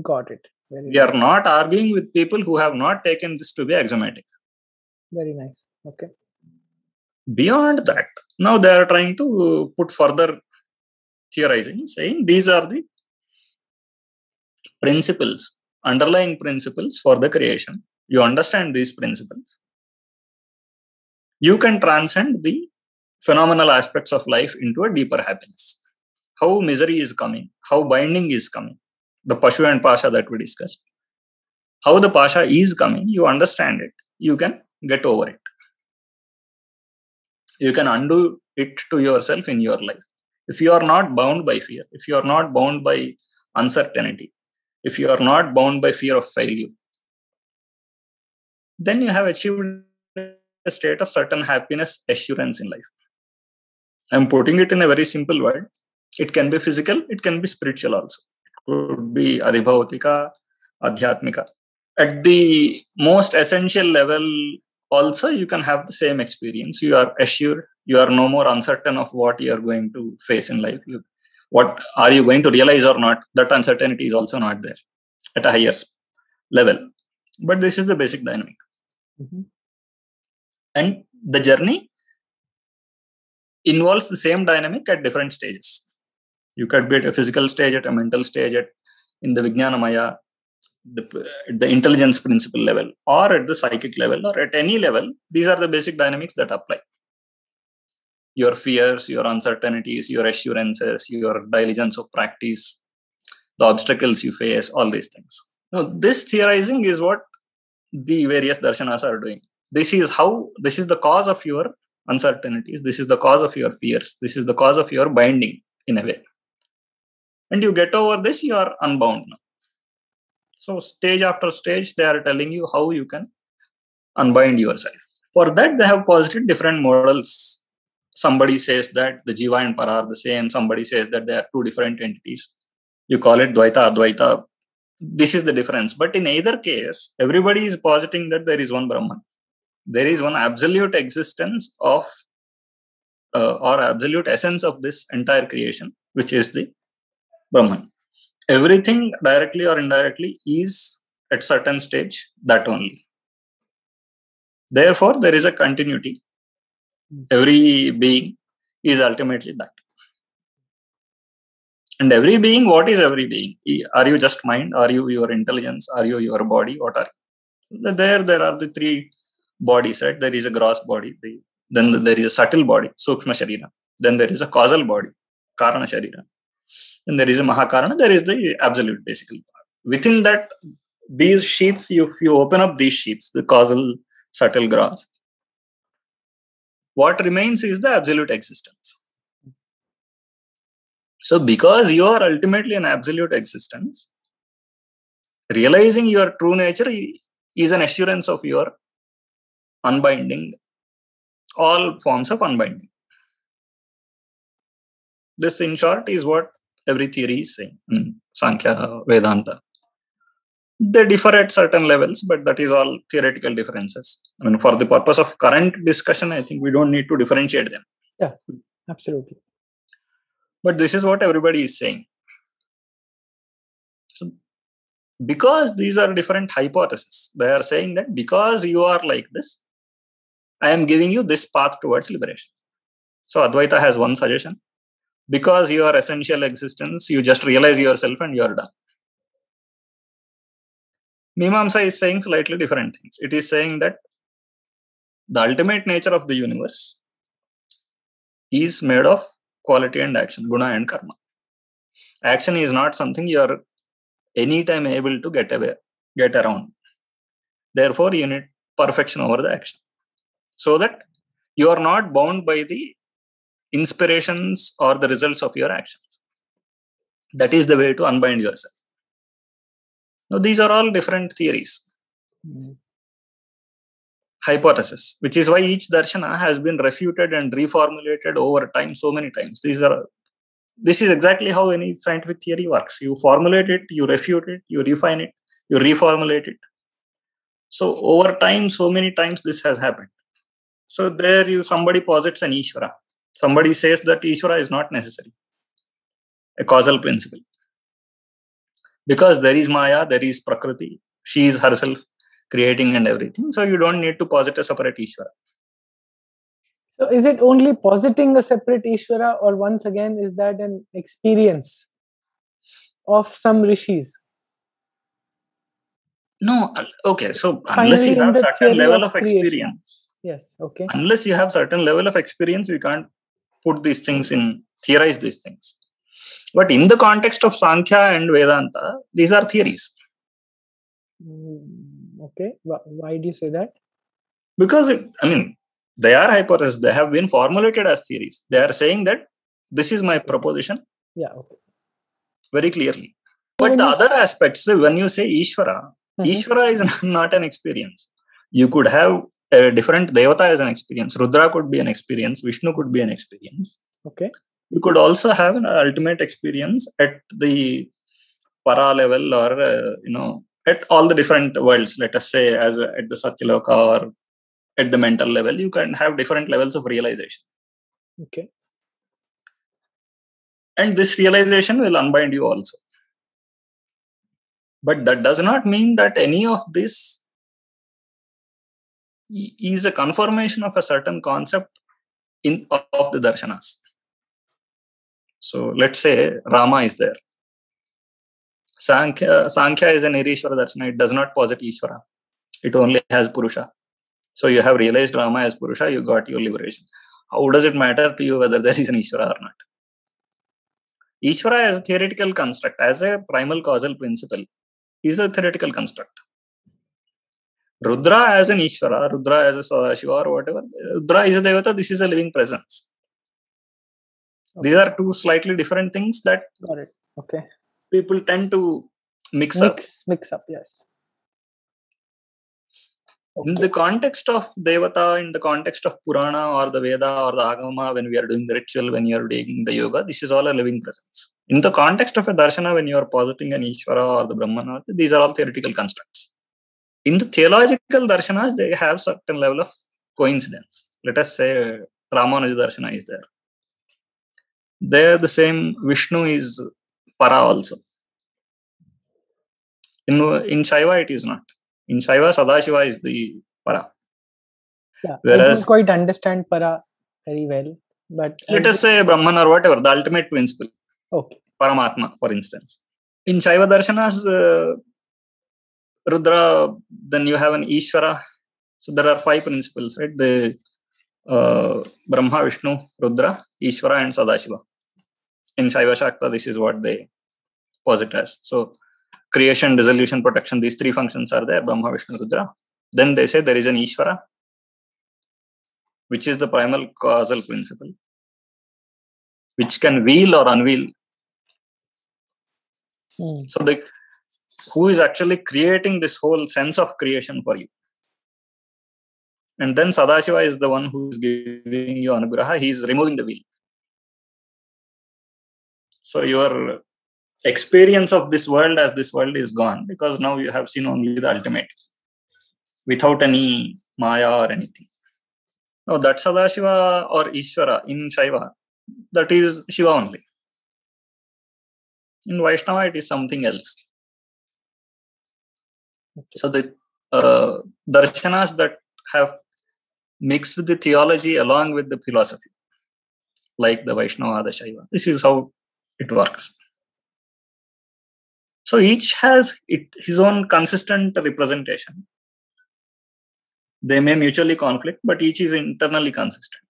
Got it. We are not arguing with people who have not taken this to be axiomatic. Very nice. Okay. Beyond that, now they are trying to put further theorizing, saying these are the principles, underlying principles for the creation. You understand these principles, you can transcend the phenomenal aspects of life into a deeper happiness. How misery is coming, how binding is coming, the Pashu and Pasha that we discussed. How the Pasha is coming, you understand it, you can get over it. You can undo it to yourself in your life. If you are not bound by fear, if you are not bound by uncertainty, if you are not bound by fear of failure, then you have achieved a state of certain happiness, assurance in life. I'm putting it in a very simple word. It can be physical, it can be spiritual also. It could be adhibhautika, adhyatmika. At the most essential level, also you can have the same experience. You are assured, you are no more uncertain of what you are going to face in life. What are you going to realize or not? That uncertainty is also not there at a higher level. But this is the basic dynamic. Mm-hmm. And the journey involves the same dynamic at different stages. You could be at a physical stage, at a mental stage, in the Vijnanamaya, the intelligence principle level, or at the psychic level, or at any level. These are the basic dynamics that apply. Your fears, your uncertainties, your assurances, your diligence of practice, the obstacles you face, all these things. Now, this theorizing is what the various darshanas are doing. This is the cause of your uncertainties. This is the cause of your fears. This is the cause of your binding in a way. And you get over this, you are unbound now. So stage after stage, they are telling you how you can unbind yourself. For that, they have posited different models. Somebody says that the Jiva and Para are the same. Somebody says that they are two different entities. You call it Dvaita, Advaita. This is the difference. But in either case, everybody is positing that there is one Brahman. There is one absolute existence of or absolute essence of this entire creation, which is the Brahman. Everything directly or indirectly is at certain stage that only. Therefore, there is a continuity. Every being is ultimately that. And every being, what is every being? Are you just mind? Are you your intelligence? Are you your body? What are you? There are the three bodies, right? There is a gross body. Then there is a subtle body, Sukshma Sharira. Then there is a causal body, Karana Sharira. Then there is a Mahakarana. There is the absolute, basically. Within that, these sheets, if you open up these sheets, the causal, subtle, gross, what remains is the absolute existence. So because you are ultimately an absolute existence, realizing your true nature is an assurance of your unbinding, all forms of unbinding. This, in short, is what every theory is saying. Sankhya, Vedanta. They differ at certain levels, but that is all theoretical differences. I mean, for the purpose of current discussion, I think we don't need to differentiate them. Yeah, absolutely. But this is what everybody is saying. So, because these are different hypotheses, they are saying that because you are like this, I am giving you this path towards liberation. So Advaita has one suggestion. Because you are essential existence, you just realize yourself and you are done. Mimamsa is saying slightly different things. It is saying that the ultimate nature of the universe is made of quality and action, guna and karma. Action is not something you are anytime able to get around. Therefore, you need perfection over the action. So that you are not bound by the inspirations or the results of your actions. That is the way to unbind yourself. Now, these are all different theories, hypotheses, which is why each darshana has been refuted and reformulated over time so many times. This is exactly how any scientific theory works. You formulate it, you refute it, you refine it, you reformulate it. So over time, so many times this has happened. So there somebody posits an Ishvara. Somebody says that Ishvara is not necessary, a causal principle. Because there is Maya, there is Prakriti. She is herself creating and everything. So you don't need to posit a separate Ishvara. So is it only positing a separate Ishvara, or once again, is that an experience of some rishis? No, okay. So unless you have certain level of experience. Yes, okay. Unless you have certain level of experience, we can't put these things in, theorize these things. But in the context of Sankhya and Vedanta, these are theories. Okay. Why do you say that? Because, they are hypotheses. They have been formulated as theories. They are saying that this is my proposition. Yeah, okay. Very clearly. But the other aspects, when you say Ishvara, Ishvara is not an experience. You could have a different devata is an experience. Rudra could be an experience. Vishnu could be an experience. Okay. You could also have an ultimate experience at the para level, or at all the different worlds. Let us say, at the Satyaloka or at the mental level, you can have different levels of realization. Okay. And this realization will unbind you also. But that does not mean that any of this is a confirmation of a certain concept of the darshanas. So let's say Rama is there. Sankhya is an Irishwara darshana. It does not posit Ishvara. It only has Purusha. So you have realized Rama as Purusha, you got your liberation. How does it matter to you whether there is an Ishvara or not? Ishvara as a theoretical construct, as a primal causal principle, is a theoretical construct. Rudra as an Ishvara, Rudra as a Sadashiva or whatever, Rudra is a Devata, this is a living presence. Okay. These are two slightly different things that got it. Okay. People tend to mix up. Mix up, yes. Okay. In the context of Devata, in the context of Purana or the Veda or the Agama, when we are doing the ritual, when you are doing the yoga, this is all a living presence. In the context of a darshana, when you are positing an Ishvara or the Brahman, these are all theoretical constructs. In the theological darshanas, they have certain level of coincidence. Let us say Ramanuja darshana is there. There the same Vishnu is para also. In Shaiva it is not. In Shaiva, Sadashiva is the para. Yeah, whereas, I don't quite understand para very well. But let us say Brahman or whatever, the ultimate principle. Okay. Paramatma, for instance. In Shaiva darshanas, Rudra, then you have an Ishvara. So there are 5 principles, right? The Brahma, Vishnu, Rudra, Ishvara and Sadashiva. In Shaiva Shakta, this is what they posit as. So creation, dissolution, protection, these 3 functions are there, Brahma, Vishnu, Rudra. Then they say there is an Ishvara, which is the primal causal principle, which can wheel or unwheel. So who is actually creating this whole sense of creation for you? And then Sadashiva is the one who is giving you anugraha. He is removing the wheel. So your experience of this world as this world is gone, because now you have seen only the ultimate without any maya or anything. Now that Sadashiva or Ishvara in Shaiva, that is Shiva only. In Vaishnava, it is something else. So the darshanas that have mixed the theology along with the philosophy, like the Vaishnava, the Shaiva, this is how it works. So each has his own consistent representation. They may mutually conflict, but each is internally consistent.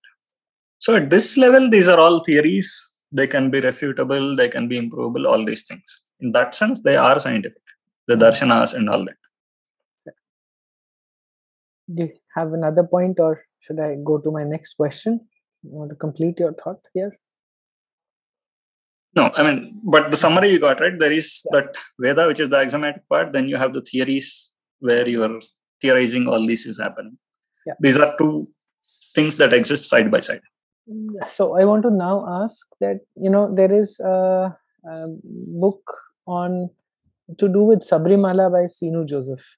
So at this level, these are all theories. They can be refutable, they can be improvable, all these things. In that sense, they are scientific, the darshanas and all that. Do you have another point, or should I go to my next question? You want to complete your thought here? No, but the summary you got, right? There is that Veda, which is the axiomatic part. Then you have the theories where you are theorizing all this is happening. Yeah. These are 2 things that exist side by side. So I want to now ask that, there is a book to do with Sabrimala by Sinu Joseph.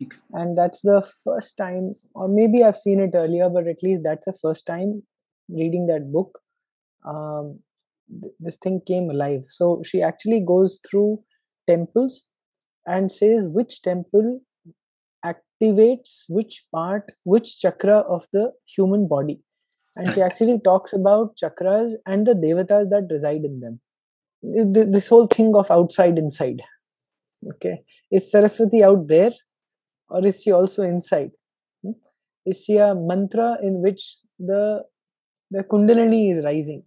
Okay. And that's the first time, or maybe I've seen it earlier, but at least that's the first time reading that book. This thing came alive. So she actually goes through temples and says which temple activates which chakra of the human body. And she actually talks about chakras and the devatas that reside in them. This whole thing of outside, inside. Okay. Is Saraswati out there, or is she also inside? Is she a mantra in which the Kundalini is rising?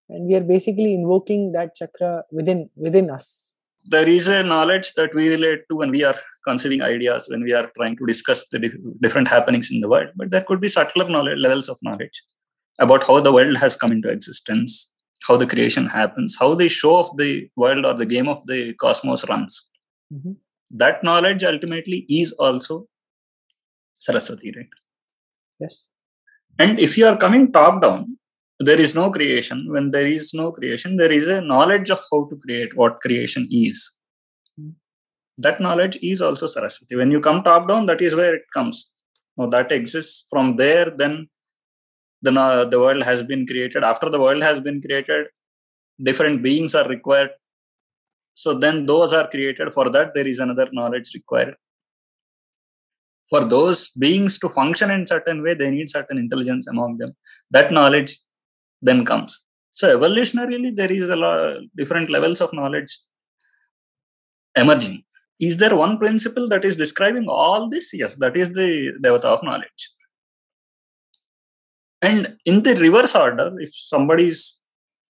And we are basically invoking that chakra within us. There is a knowledge that we relate to when we are conceiving ideas, when we are trying to discuss the different happenings in the world. But there could be subtler levels of knowledge about how the world has come into existence, how the creation happens, how the show of the world or the game of the cosmos runs. Mm-hmm. That knowledge ultimately is also Saraswati, right? Yes. And if you are coming top down, there is no creation. When there is no creation, there is a knowledge of how to create, what creation is. That knowledge is also Saraswati. When you come top down, that is where it comes. Now that exists. From there, then the world has been created. After the world has been created, different beings are required. So then those are created. For that, there is another knowledge required. For those beings to function in certain way, they need certain intelligence among them. That knowledge then comes. So evolutionarily, there is a lot different levels of knowledge emerging. Is there one principle that is describing all this? Yes, that is the Devata of knowledge. And in the reverse order, if somebody is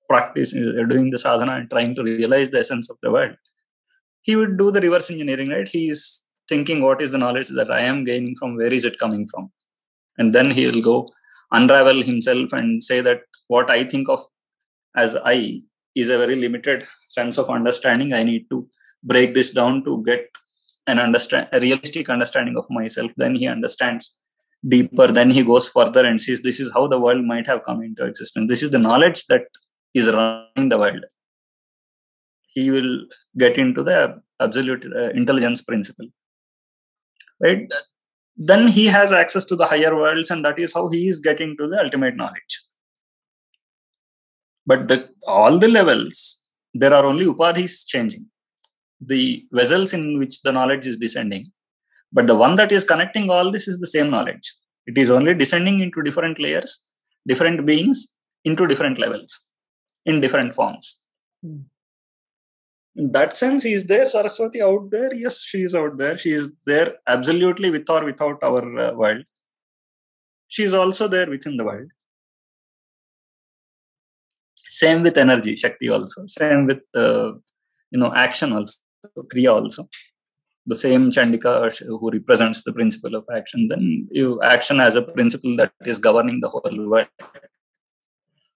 practicing, doing the sadhana and trying to realize the essence of the world, he would do the reverse engineering, right? He is thinking, what is the knowledge that I am gaining from? Where is it coming from? And then he will go unravel himself and say that what I think of as I is a very limited sense of understanding. I need to break this down to get a realistic understanding of myself. Then he understands deeper. Then he goes further and sees this is how the world might have come into existence. This is the knowledge that is running the world. He will get into the absolute intelligence principle, right? Then he has access to the higher worlds, and that is how he is getting to the ultimate knowledge. But all the levels, there are only upadhis changing, the vessels in which the knowledge is descending. But the one that is connecting all this is the same knowledge. It is only descending into different layers, different beings, into different levels, in different forms. In that sense, is there Saraswati out there? Yes, she is out there. She is there absolutely with or without our world. She is also there within the world. Same with energy, Shakti also. Same with action also, Kriya also. The same Chandika who represents the principle of action. Then action as a principle that is governing the whole world.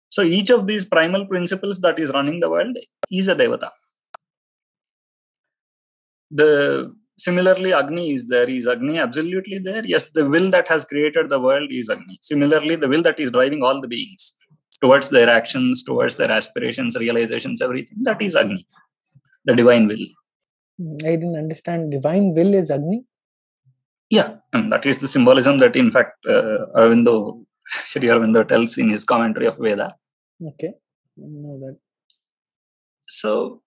So each of these primal principles that is running the world is a Devata. Similarly, Agni is there. Is Agni absolutely there? Yes, the will that has created the world is Agni. Similarly, the will that is driving all the beings towards their actions, towards their aspirations, realizations, everything, that is Agni, the divine will. I didn't understand. Divine will is Agni? Yeah, and that is the symbolism that, in fact, Sri Aurobindo tells in his commentary of Veda. Okay, I know that. So,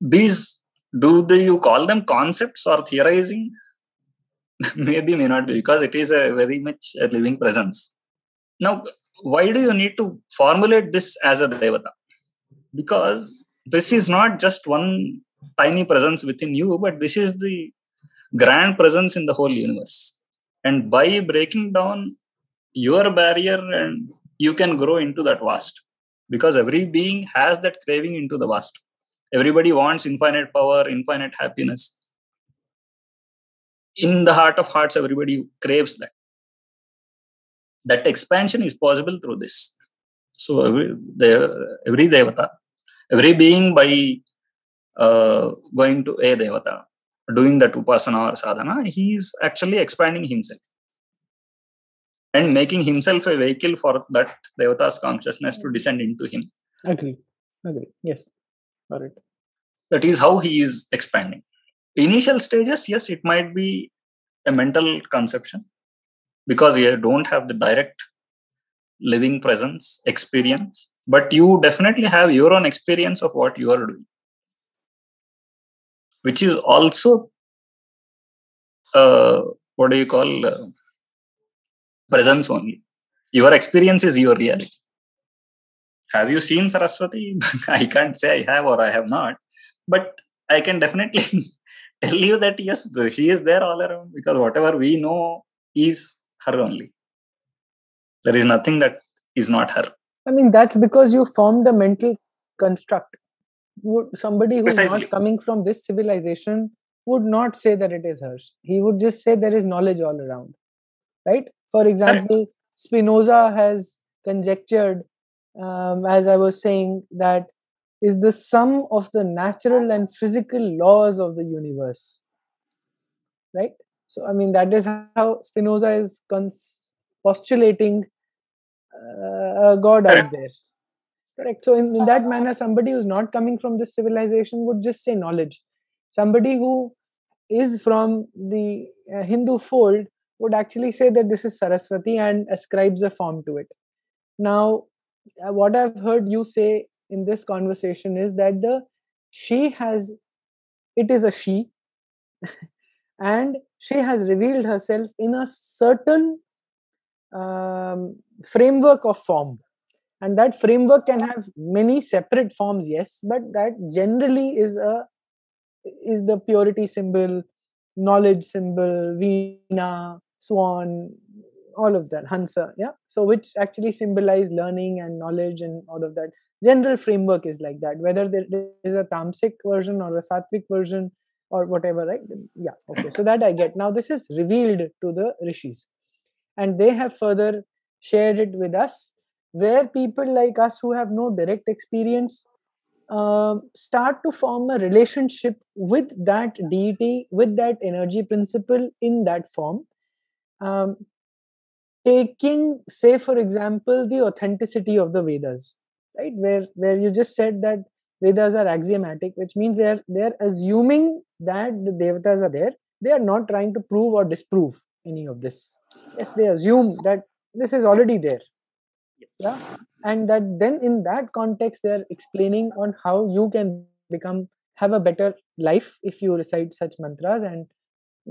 these, you call them concepts or theorizing? Maybe, may not be, because it is a very much a living presence. Now, why do you need to formulate this as a Devata? Because this is not just one tiny presence within you, but this is the grand presence in the whole universe. And by breaking down your barrier, and you can grow into that vast. Because every being has that craving into the vast. Everybody wants infinite power, infinite happiness. In the heart of hearts, everybody craves that. That expansion is possible through this. So every Devata, every being, by going to a Devata, doing that upasana or sadhana, he is actually expanding himself and making himself a vehicle for that Devata's consciousness to descend into him. Agree. Yes. Got it. That is how he is expanding. Initial stages, yes, it might be a mental conception because you don't have the direct living presence experience, but you definitely have your own experience of what you are doing, which is also presence only. Your experience is your reality. Have you seen Saraswati? I can't say I have or I have not, but I can definitely tell you that yes, she is there all around, because whatever we know is her only. There is nothing that is not her. I mean, that's because you formed a mental construct. Somebody who is not coming from this civilization would not say that it is hers. He would just say there is knowledge all around. Right? For example, Spinoza has conjectured, as I was saying, that is the sum of the natural and physical laws of the universe. Right? So, I mean, that is how Spinoza is postulating a God out there. Correct. So, in that manner, somebody who's not coming from this civilization would just say knowledge. Somebody who is from the Hindu fold would actually say that this is Saraswati and ascribes a form to it. Now, what I've heard you say in this conversation is that it is a she, and she has revealed herself in a certain framework of form. And that framework can have many separate forms, yes, but that generally is the purity symbol, knowledge symbol, Veena, swan, all of that, Hansa, yeah. So which actually symbolize learning and knowledge and all of that. General framework is like that. Whether there is a tamasic version or a sattvic version or whatever, right? Yeah, okay. So that I get. Now this is revealed to the rishis, and they have further shared it with us, where people like us who have no direct experience start to form a relationship with that deity, with that energy principle in that form. Taking, say, for example, the authenticity of the Vedas, right? Where you just said that Vedas are axiomatic, which means they're assuming that the devatas are there. They are not trying to prove or disprove any of this. Yes, they assume that this is already there. Yeah, and that then in that context they're explaining on how you can have a better life if you recite such mantras and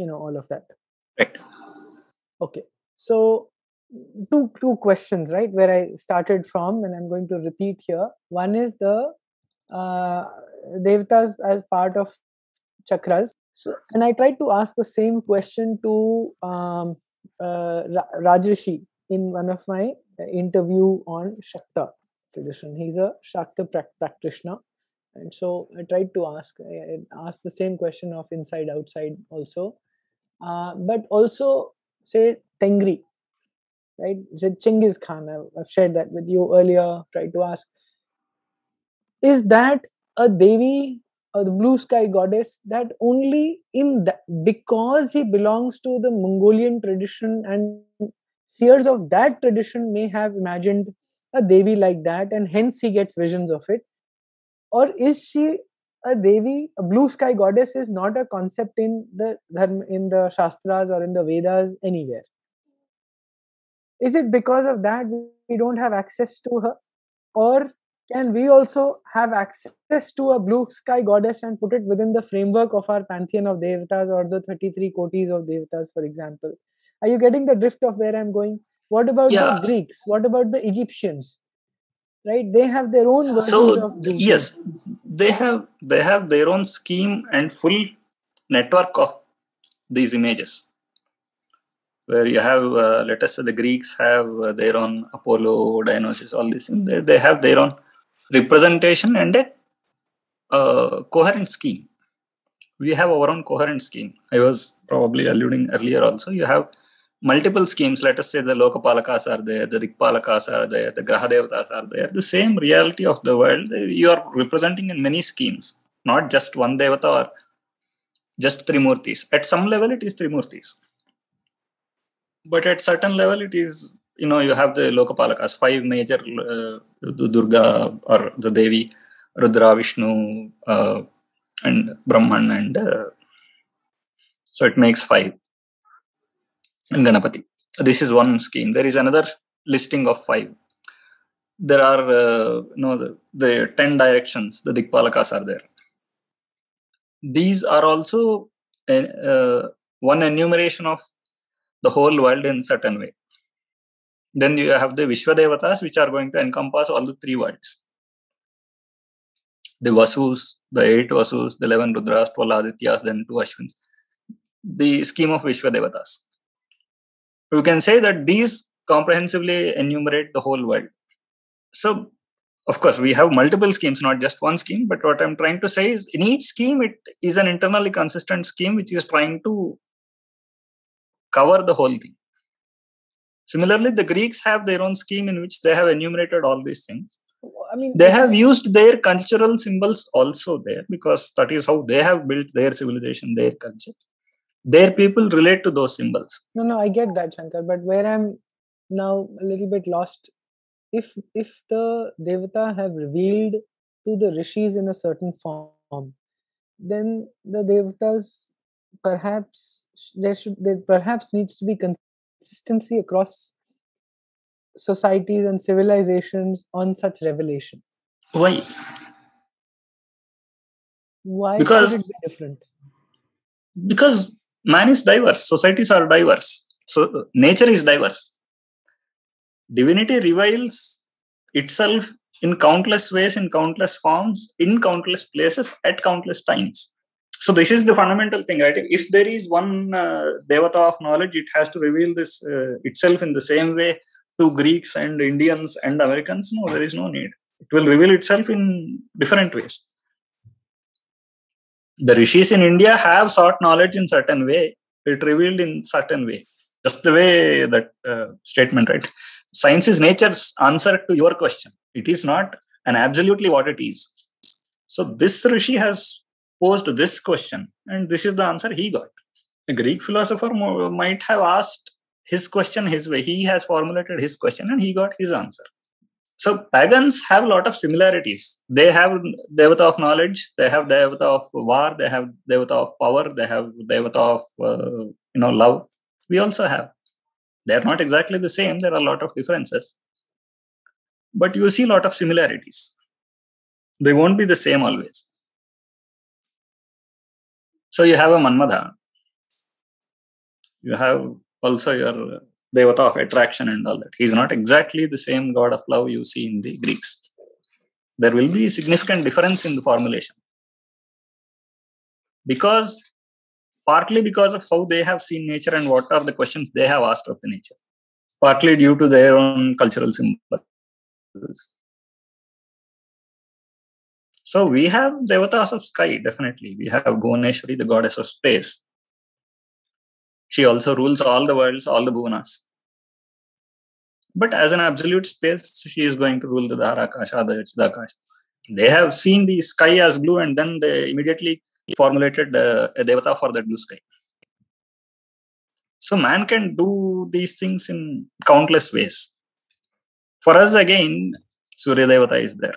all of that. Right. Okay, so two questions, right, where I started from, and I'm going to repeat here. One is the devatas as part of chakras. So, and I tried to ask the same question to Rajrishi in one of my interview on Shakta tradition. He's a Shakta practitioner, and so I tried to ask the same question of inside outside also, but also say Tengri, right? Chinggis Khan. I've shared that with you earlier. Tried to ask, is that a Devi or the blue sky goddess that only because he belongs to the Mongolian tradition, and seers of that tradition may have imagined a Devi like that, and hence he gets visions of it? Or is she a Devi? A blue sky goddess is not a concept in the Shastras or in the Vedas anywhere. Is it because of that we don't have access to her? Or can we also have access to a blue sky goddess and put it within the framework of our pantheon of devatas, or the 33 kotis of devatas, for example? Are you getting the drift of where I'm going? What about the Greeks? What about the Egyptians? Right? They have their own versions of deities. Yes, they have their own scheme and full network of these images. Where you have, let us say, the Greeks have their own Apollo, Dionysus, all this. They have their own representation and a coherent scheme. We have our own coherent scheme. I was probably alluding earlier also. You have multiple schemes. Let us say the Lokapalakas are there, the Dikpalakas are there, the Grahadevatas are there. The same reality of the world you are representing in many schemes, not just one Devata or just Trimurtis. At some level, it is Trimurtis. But at certain level, it is, you have the Lokapalakas, 5 major the Durga or the Devi, Rudra, Vishnu, and Brahman, and so it makes 5. And Ganapati. This is one scheme. There is another listing of 5. There are, the 10 directions, the Dikpalakas are there. These are also one enumeration of the whole world in certain way. Then you have the Vishwadevatas, which are going to encompass all the 3 worlds. The Vasus, the 8 Vasus, the 11 Rudras, 12 Adityas, then 2 Ashwins. The scheme of Vishwadevatas. You can say that these comprehensively enumerate the whole world. So, of course, we have multiple schemes, not just one scheme. But what I'm trying to say is, in each scheme, it is an internally consistent scheme which is trying to cover the whole thing. Similarly, the Greeks have their own scheme in which they have enumerated all these things. I mean, they have used their cultural symbols also there, because that is how they have built their civilization, their culture. their people relate to those symbols. No, I get that, Shankar. But where I'm now a little bit lost, if the Devata have revealed to the rishis in a certain form, then the Devatas perhaps there perhaps needs to be consistency across societies and civilizations on such revelation. Why? Why Because should it be different? Because man is diverse, societies are diverse, so nature is diverse. Divinity reveals itself in countless ways, in countless forms, in countless places, at countless times. So this is the fundamental thing, right? If there is one devata of knowledge, it has to reveal this itself in the same way to Greeks and Indians and Americans. No, there is no need. It will reveal itself in different ways. The rishis in India have sought knowledge in certain way. It revealed in certain way. Just the way that statement, right? Science is nature's answer to your question. It is not an absolutely what it is. So this rishi has posed this question, and this is the answer he got. A Greek philosopher might have asked his question his way. He has formulated his question, and he got his answer. So pagans have a lot of similarities. They have devata of knowledge, they have devata of war, they have devata of power, they have devata of love. We also have. They are not exactly the same. There are a lot of differences, but you see a lot of similarities. They won't be the same always. So you have a Manmadha. You have also your devata of attraction and all that. He's not exactly the same god of love you see in the Greeks. There will be significant difference in the formulation. Partly because of how they have seen nature and what are the questions they have asked of the nature. Partly due to their own cultural symbols. So we have devatas of sky, definitely. We have Bhuvaneshwari, the goddess of space. She also rules all the worlds, all the bhuvanas. But as an absolute space, she is going to rule the Dharakasha, the Chidakasha. They have seen the sky as blue, and then they immediately formulated a devata for that blue sky. So man can do these things in countless ways. For us, again, Surya Devata is there.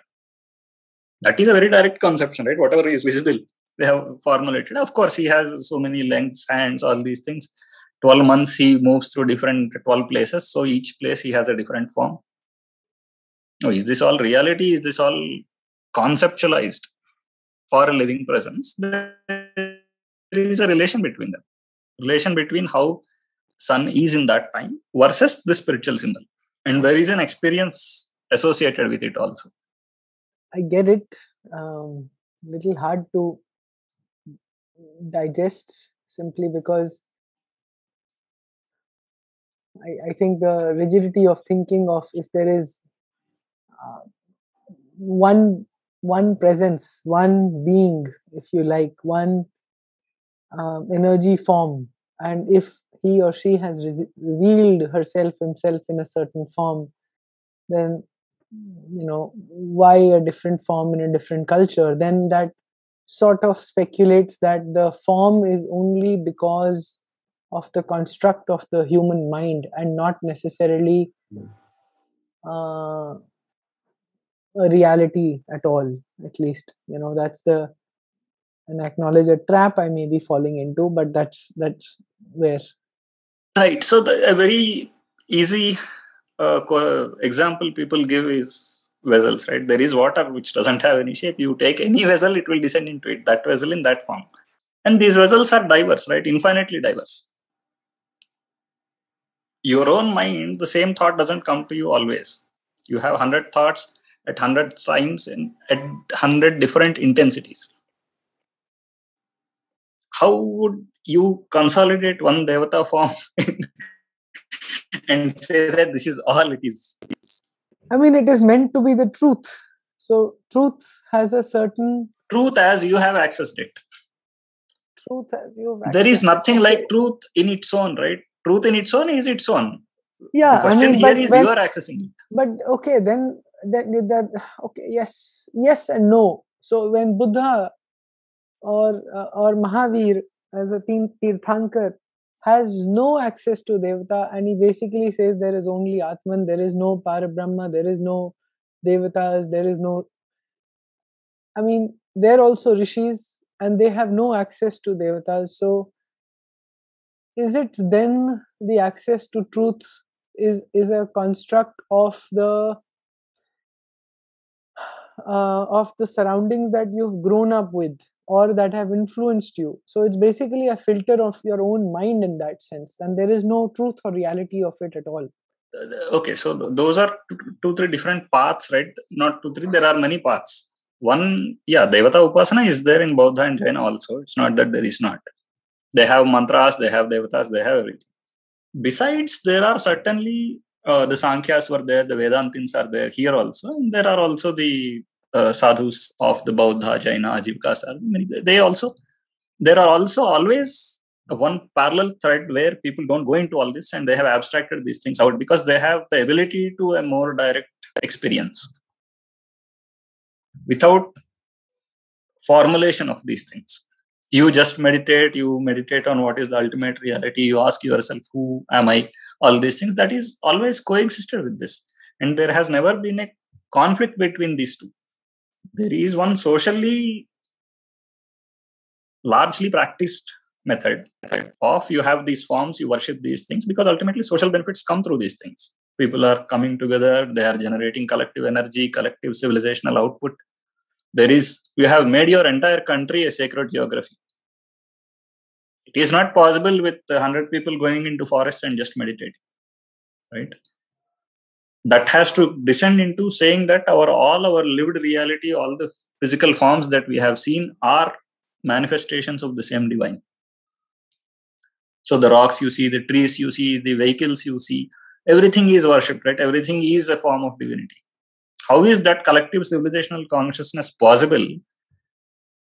That is a very direct conception, right? Whatever is visible, they have formulated. Of course, he has so many lengths, hands, all these things. 12 months, he moves through different 12 places. So each place, he has a different form. Oh, is this all reality? Is this all conceptualized for a living presence? There is a relation between them. Relation between how sun is in that time versus the spiritual symbol. And there is an experience associated with it also. I get it. Little hard to digest simply because I think the rigidity of thinking of if there is one presence, one being, if you like, one energy form, and if he or she has revealed himself in a certain form, then why a different form in a different culture? Then that sort of speculates that the form is only because of the construct of the human mind and not necessarily a reality at all. At least that's and acknowledge a trap I may be falling into, but that's where. Right. So a very easy example people give is vessels, right? There is water which doesn't have any shape. You take any vessel, it will descend into it, that vessel in that form. And these vessels are diverse, right? Infinitely diverse. Your own mind, the same thought doesn't come to you always. You have 100 thoughts at 100 times and at 100 different intensities. How would you consolidate one devata form and say that this is all it is? I mean, it is meant to be the truth. So truth has a certain... Truth as you have accessed it. Truth as you have accessed. There is nothing like truth in its own, right? Truth in its own is its own. Yeah, the question here is you are accessing it. But okay, then that okay, yes and no. So when Buddha or Mahavir as a Tirthankar, has no access to Devata, and he basically says there is only Atman, there is no Parabrahma, there is no Devatas, there is no. I mean, they're also rishis and they have no access to Devatas. So, is it then the access to truth is a construct of the surroundings that you've grown up with or that have influenced you? So it's basically a filter of your own mind in that sense, and there is no truth or reality of it at all. Okay, so those are two, three different paths, right? Not two, three, there are many paths. One, yeah, Devata Upasana is there in Buddha and Jaina also. It's not that there is not. They have mantras, they have Devatas, they have everything. Besides, there are certainly the Sankhyas were there, the Vedantins are there here also, and there are also the sadhus of the Buddha, Jaina, Ajivikas. There are also always one parallel thread where people don't go into all this and they have abstracted these things out because they have the ability to a more direct experience without formulation of these things. You just meditate, on what is the ultimate reality, you ask yourself, who am I? All these things, that is always coexisted with this. And there has never been a conflict between these two. There is one socially largely practiced method of you have these forms, you worship these things because ultimately social benefits come through these things. People are coming together, they are generating collective energy, collective civilizational output. You have made your entire country a sacred geography. It is not possible with 100 people going into forests and just meditating, right? That has to descend into saying that all our lived reality, all the physical forms that we have seen are manifestations of the same divine. So the rocks you see, the trees you see, the vehicles you see, everything is worshipped, right? Everything is a form of divinity. How is that collective civilizational consciousness possible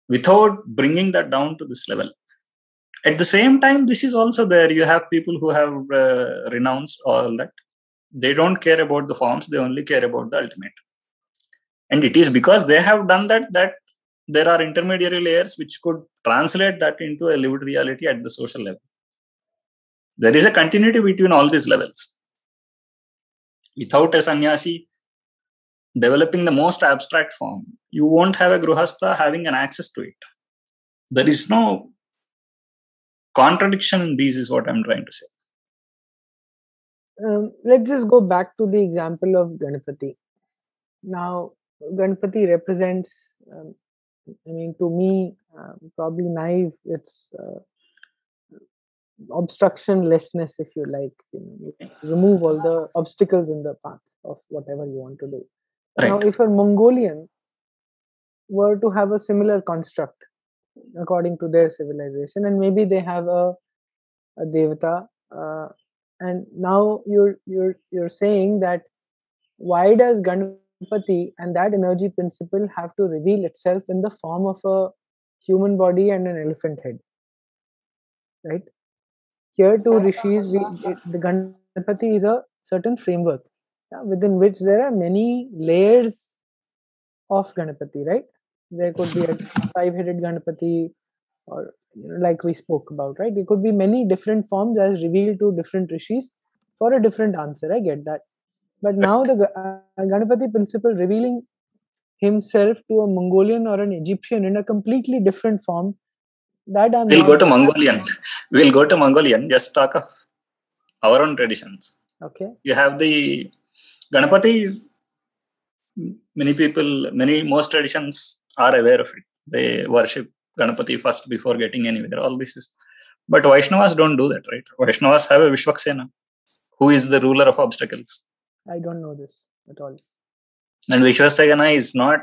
without bringing that down to this level? At the same time, this is also there. You have people who have renounced all that. They don't care about the forms, they only care about the ultimate. And it is because they have done that there are intermediary layers which could translate that into a lived reality at the social level. There is a continuity between all these levels. Without a sannyasi developing the most abstract form, you won't have a gruhastha having an access to it. There is no contradiction in these, is what I'm trying to say. Let's just go back to the example of Ganapati. Now, Ganapati represents, to me, probably naive, it's obstructionlessness, if you like. You remove all the obstacles in the path of whatever you want to do. Right. Now, if a Mongolian were to have a similar construct according to their civilization, and maybe they have a devata, and now you're saying that why does Ganapati and that energy principle have to reveal itself in the form of a human body and an elephant head, right? Here to rishis, the Ganapati is a certain framework within which there are many layers of Ganapati, right? There could be a 5-headed Ganapati, or like we spoke about, right? There could be many different forms as revealed to different rishis for a different answer. I get that. But now the Ganapati principle revealing himself to a Mongolian or an Egyptian in a completely different form, that we'll go to Mongolian. Just talk of our own traditions. Okay. You have the Ganapati is most traditions are aware of it. They worship Ganapati first before getting anywhere. All this is, but Vaishnavas don't do that, right? Vaishnavas have a Vishwaksena, who is the ruler of obstacles. I don't know this at all. And Vishwaksena is not.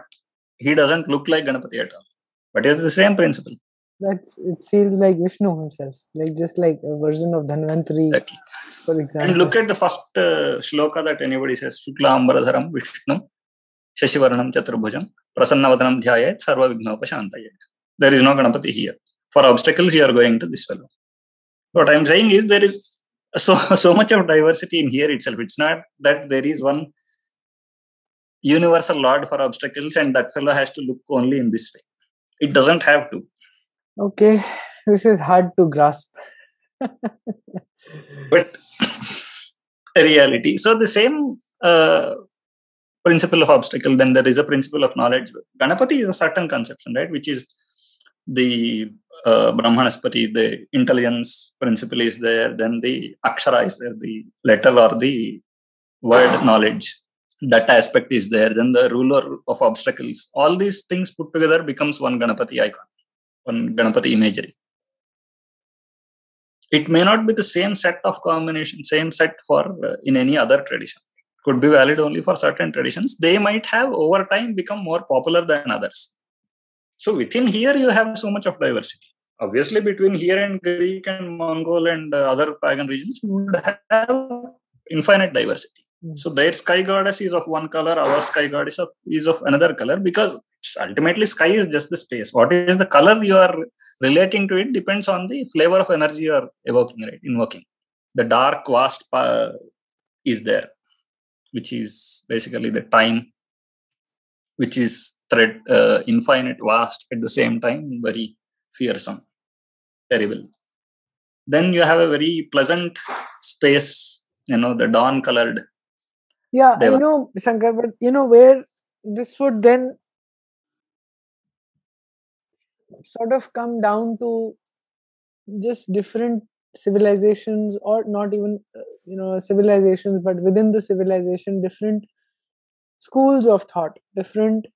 He doesn't look like Ganapati at all, but it's the same principle. It feels like Vishnu himself, just like a version of Dhanvantari, exactly. For example. And look at the first shloka that anybody says: Shukla Ambaradharam Vishnu Shashivaranam Chaturbhujam Prasannavadanam Dhyayat Sarva Vignopashantayat. There is no Ganapati here. For obstacles, you are going to this fellow. What I am saying is there is so much of diversity in here itself. It's not that there is one universal Lord for obstacles and that fellow has to look only in this way. It doesn't have to. Okay. This is hard to grasp. But reality. So the same principle of obstacle, then there is a principle of knowledge. Ganapati is a certain conception, right? Which is the Brahmanaspati, the intelligence principle is there. Then the Akshara is there, the letter or the word knowledge. That aspect is there. Then the ruler of obstacles. All these things put together becomes one Ganapati icon, one Ganapati imagery. It may not be the same set of combination, same set for in any other tradition. Could be valid only for certain traditions. They might have over time become more popular than others. So within here you have so much of diversity. Obviously, between here and Greek and Mongol and other pagan regions, you would have infinite diversity. So their sky goddess is of one color, our sky goddess is of another color, because ultimately sky is just the space. What is the color you are relating to it depends on the flavor of energy you are evoking, right? Invoking. The dark, vast is there, which is basically the time, which is infinite, vast, at the same time very fearsome, terrible. Then you have a very pleasant space, the dawn colored. Yeah, I know, Shankar, but where this would then sort of come down to just different civilizations, or not even civilizations, but within the civilization, different schools of thought, different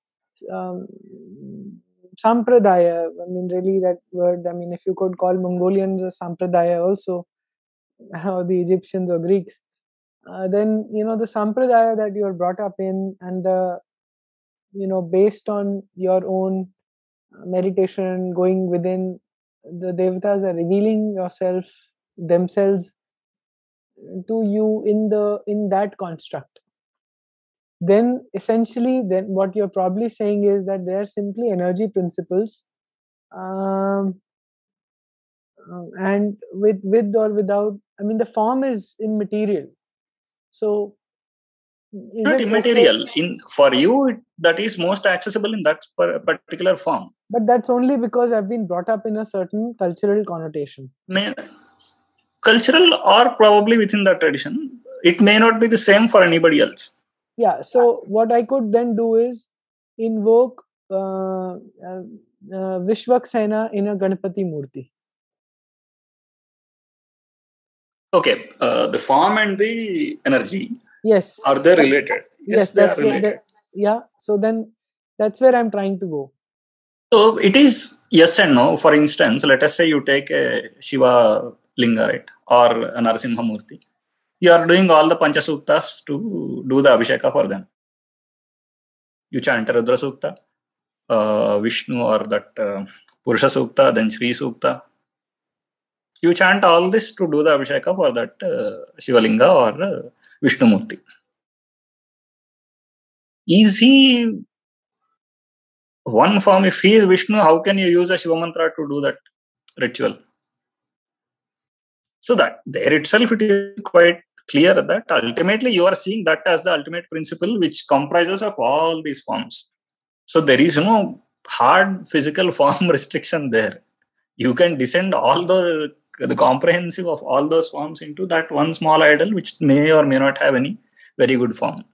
sampradaya. I mean, really, that word, I mean, if you could call Mongolians a sampradaya also, or the Egyptians or Greeks, then the sampradaya that you are brought up in, and the based on your own meditation, going within, the devatas are revealing themselves to you in that construct. Then essentially, then what you're probably saying is that they are simply energy principles, and with or without, I mean, the form is immaterial. So is not it immaterial. okay? For you, that is most accessible in that particular form. But that's only because I've been brought up in a certain cultural connotation. Cultural or probably within that tradition, it may not be the same for anybody else. Yeah. So what I could then do is invoke Vishwaksena in a Ganapati Murti. Okay, the form and the energy. Yes. Are they related? Yes, they are related. Yeah. So then that's where I'm trying to go. So it is yes and no. For instance, let us say you take a Shiva Linga, right, or a Narasimha Murti. You are doing all the Panchasuktas to do the Abhisheka for them. You chant Rudra Sukta, Vishnu or that Purusha Sukta, then Shri Sukta. You chant all this to do the Abhisheka for that Shivalinga or Vishnu Murti. Is he one form? If he is Vishnu, how can you use a Shiva mantra to do that ritual? So that there itself it is quite clear that ultimately you are seeing that as the ultimate principle which comprises of all these forms. So there is no hard physical form restriction there. You can descend all the comprehensive of all those forms into that one small idol which may or may not have any very good form.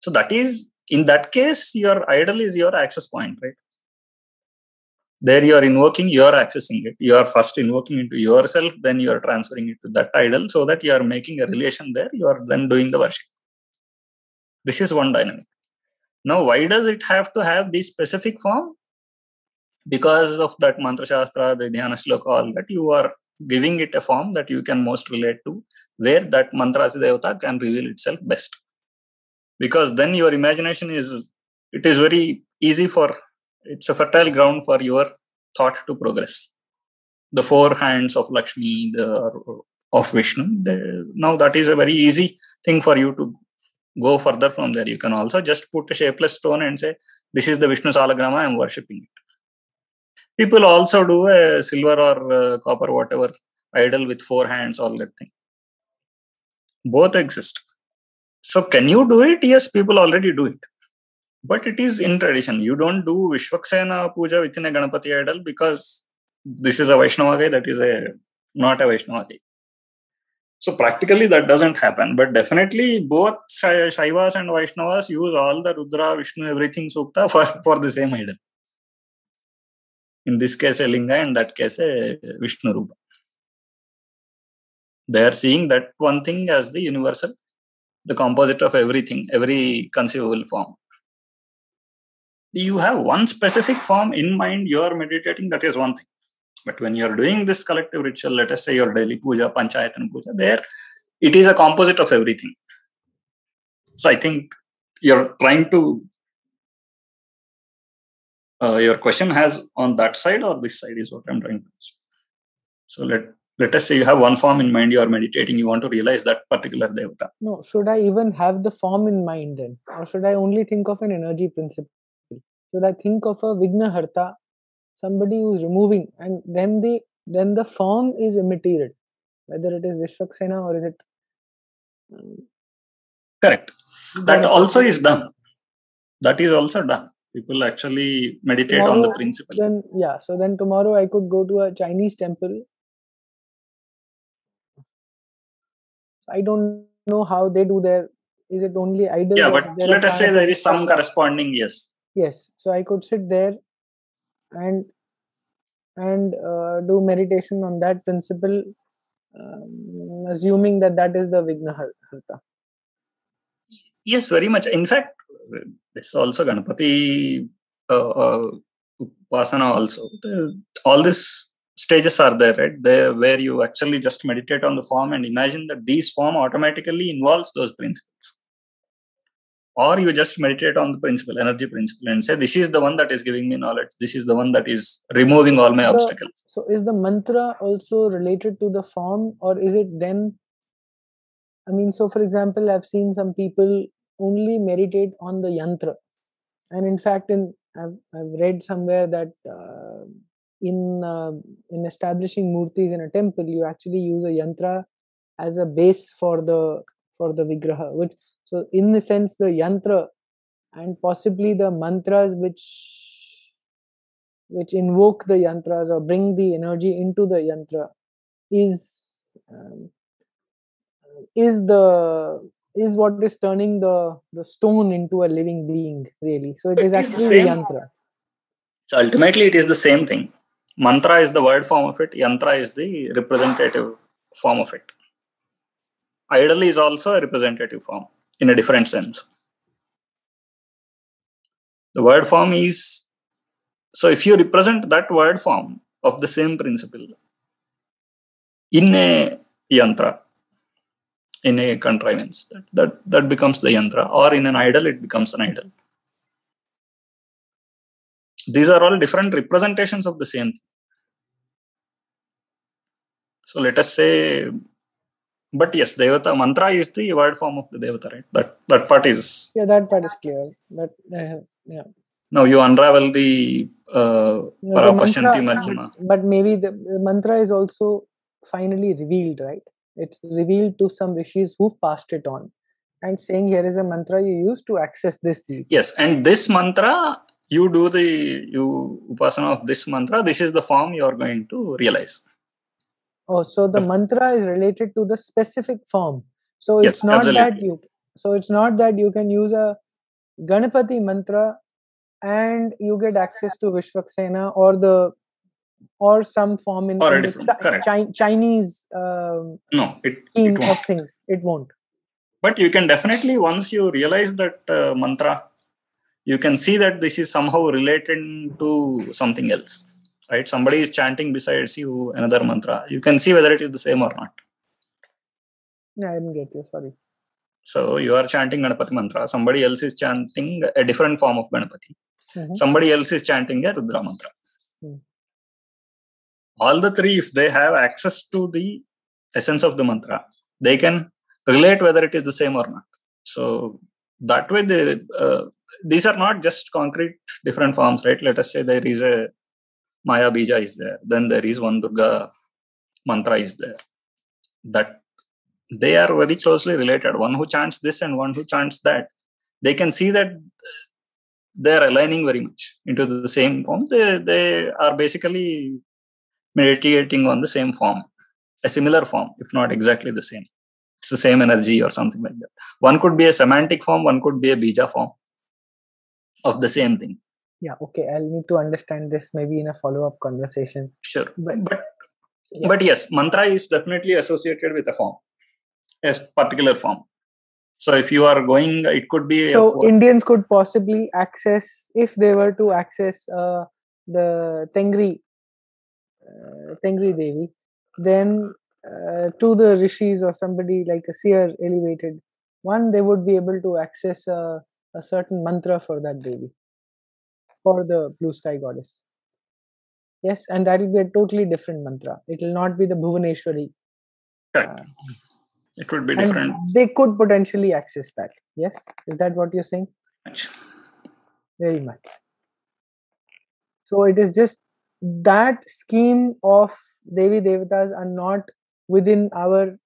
So that is, in that case, your idol is your access point, right? There you are invoking, you are accessing it. You are first invoking into yourself, then you are transferring it to that idol so that you are making a relation there. You are then doing the worship. This is one dynamic. Now, why does it have to have this specific form? Because of that mantra shastra, the dhyana shloka, all that, you are giving it a form that you can most relate to, where that mantra devata can reveal itself best. Because then your imagination is very easy it's a fertile ground for your thought to progress. The four hands of Lakshmi, of Vishnu, now that is a very easy thing for you to go further from there. You can also just put a shapeless stone and say, this is the Vishnu Salagrama, I am worshipping it. People also do a silver or copper, whatever, idol with four hands, all that thing. Both exist. So can you do it? Yes, people already do it. But it is in tradition. You don't do Vishwaksena puja within a Ganapati idol because this is a Vaishnava guy, that is not a Vaishnava guy. So practically that doesn't happen, but definitely both Shaivas and Vaishnavas use all the Rudra, Vishnu, everything Sukta for the same idol. In this case a Linga, in that case a Vishnu Rupa. They are seeing that one thing as the universal, the composite of everything, every conceivable form. You have one specific form in mind, you are meditating, that is one thing. But when you are doing this collective ritual, let us say your daily puja, panchayatana puja, there it is a composite of everything. So I think you're trying to, your question has on that side or this side is what I'm trying to ask. So let us say you have one form in mind, you are meditating, you want to realize that particular devata. No, should I even have the form in mind then? Or should I only think of an energy principle? Should I think of a Vignaharta, somebody who is removing, and then the form is immaterial, whether it is Vishwaksena or is it... Correct. That also is done. That is also done. People actually meditate tomorrow, on the principle. Then, yeah, so then tomorrow I could go to a Chinese temple. I don't know how they do their... Is it only idols? Yeah, but let us say there is some corresponding, yes. Yes, so I could sit there and do meditation on that principle, assuming that is the Vignaharta. Yes, very much. In fact, this also Ganapati Upasana also. All these stages are there, right? There where you actually just meditate on the form and imagine that these form automatically involves those principles. Or you just meditate on the principle, energy principle, and say, this is the one that is giving me knowledge. This is the one that is removing all my obstacles. So is the mantra also related to the form, or is it then... I mean, so for example, I've seen some people only meditate on the yantra. And in fact, I've read somewhere that in establishing murtis in a temple, you actually use a yantra as a base for the vigraha. So in the sense, the yantra and possibly the mantras which invoke the yantras or bring the energy into the yantra is what is turning the stone into a living being, really. So it is actually the yantra. So ultimately it is the same thing. Mantra is the word form of it, yantra is the representative form of it. Idol is also a representative form in a different sense. The word form is, so if you represent that word form of the same principle in a yantra, in a contrivance, that becomes the yantra, or in an idol it becomes an idol. These are all different representations of the same thing. So let us say, but yes, Devata, mantra is the word form of the Devata, right? That part is... Yeah, that part is clear. Yeah. Now you unravel the Parapashyanti Madhyama. But maybe the mantra is also finally revealed, right? It's revealed to some rishis who've passed it on and saying, here is a mantra you use to access this deep. Yes, and this mantra, you do you upasana of this mantra, this is the form you are going to realize. Oh, so the mantra is related to the specific form. So it's not that you can use a Ganapati mantra and you get access to Vishwaksena or some form in Chinese theme of things. It won't. But you can definitely, once you realize that mantra, you can see that this is somehow related to something else. Right? Somebody is chanting besides you another mantra. You can see whether it is the same or not. Yeah, I didn't get you. Sorry. So you are chanting Ganapati mantra. Somebody else is chanting a different form of Ganapati. Somebody else is chanting a Rudra mantra. All the three, if they have access to the essence of the mantra, they can relate whether it is the same or not. So that way, these are not just concrete different forms, right? Let us say there is a Maya Bija is there. Then there is one Durga mantra is there. That they are very closely related. One who chants this and one who chants that. They can see that they are aligning very much into the same form. They are basically meditating on the same form, a similar form, if not exactly the same. It's the same energy or something like that. One could be a semantic form, one could be a bija form of the same thing. Yeah, okay. I'll need to understand this maybe in a follow-up conversation. Sure. But yes, mantra is definitely associated with a form, a particular form. So if you are going, it could be. So Indians could possibly access, if they were to access the Tengri Devi, then to the rishis or somebody like a seer elevated one, they would be able to access a certain mantra for that Devi, for the blue sky goddess. Yes, and that will be a totally different mantra. It will not be the Bhuvaneshwari. Correct. It would be different. They could potentially access that. Yes, is that what you're saying? Much. Very much. So it is just that scheme of Devi Devatas are not within our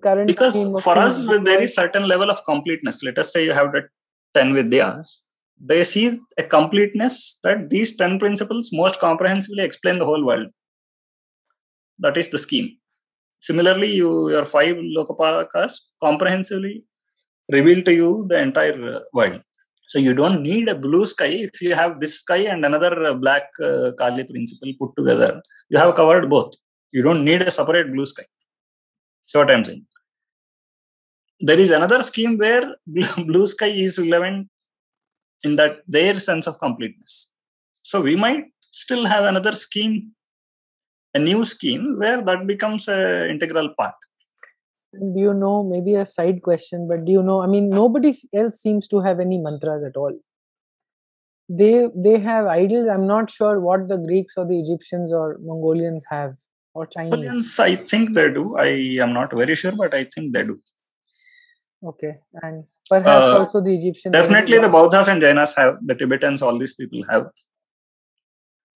current because scheme of for things, us there is certain level of completeness. Let us say you have the 10 Vidyas. They see a completeness that these 10 principles most comprehensively explain the whole world. That is the scheme. Similarly, your 5 Lokapalakas comprehensively reveal to you the entire world. So you don't need a blue sky. If you have this sky and another black Kali principle put together, you have covered both. You don't need a separate blue sky. That's what I'm saying. There is another scheme where blue sky is relevant in that their sense of completeness. So we might still have another scheme, a new scheme where that becomes an integral part. Do you know, maybe a side question, but do you know, I mean, nobody else seems to have any mantras at all. They have idols. I'm not sure what the Greeks or the Egyptians or Mongolians have, or Chinese. Mongolians, I think they do. I am not very sure, but I think they do. Okay, and perhaps also the Egyptians. Definitely the Bauddhas and Jainas have, the Tibetans, all these people have.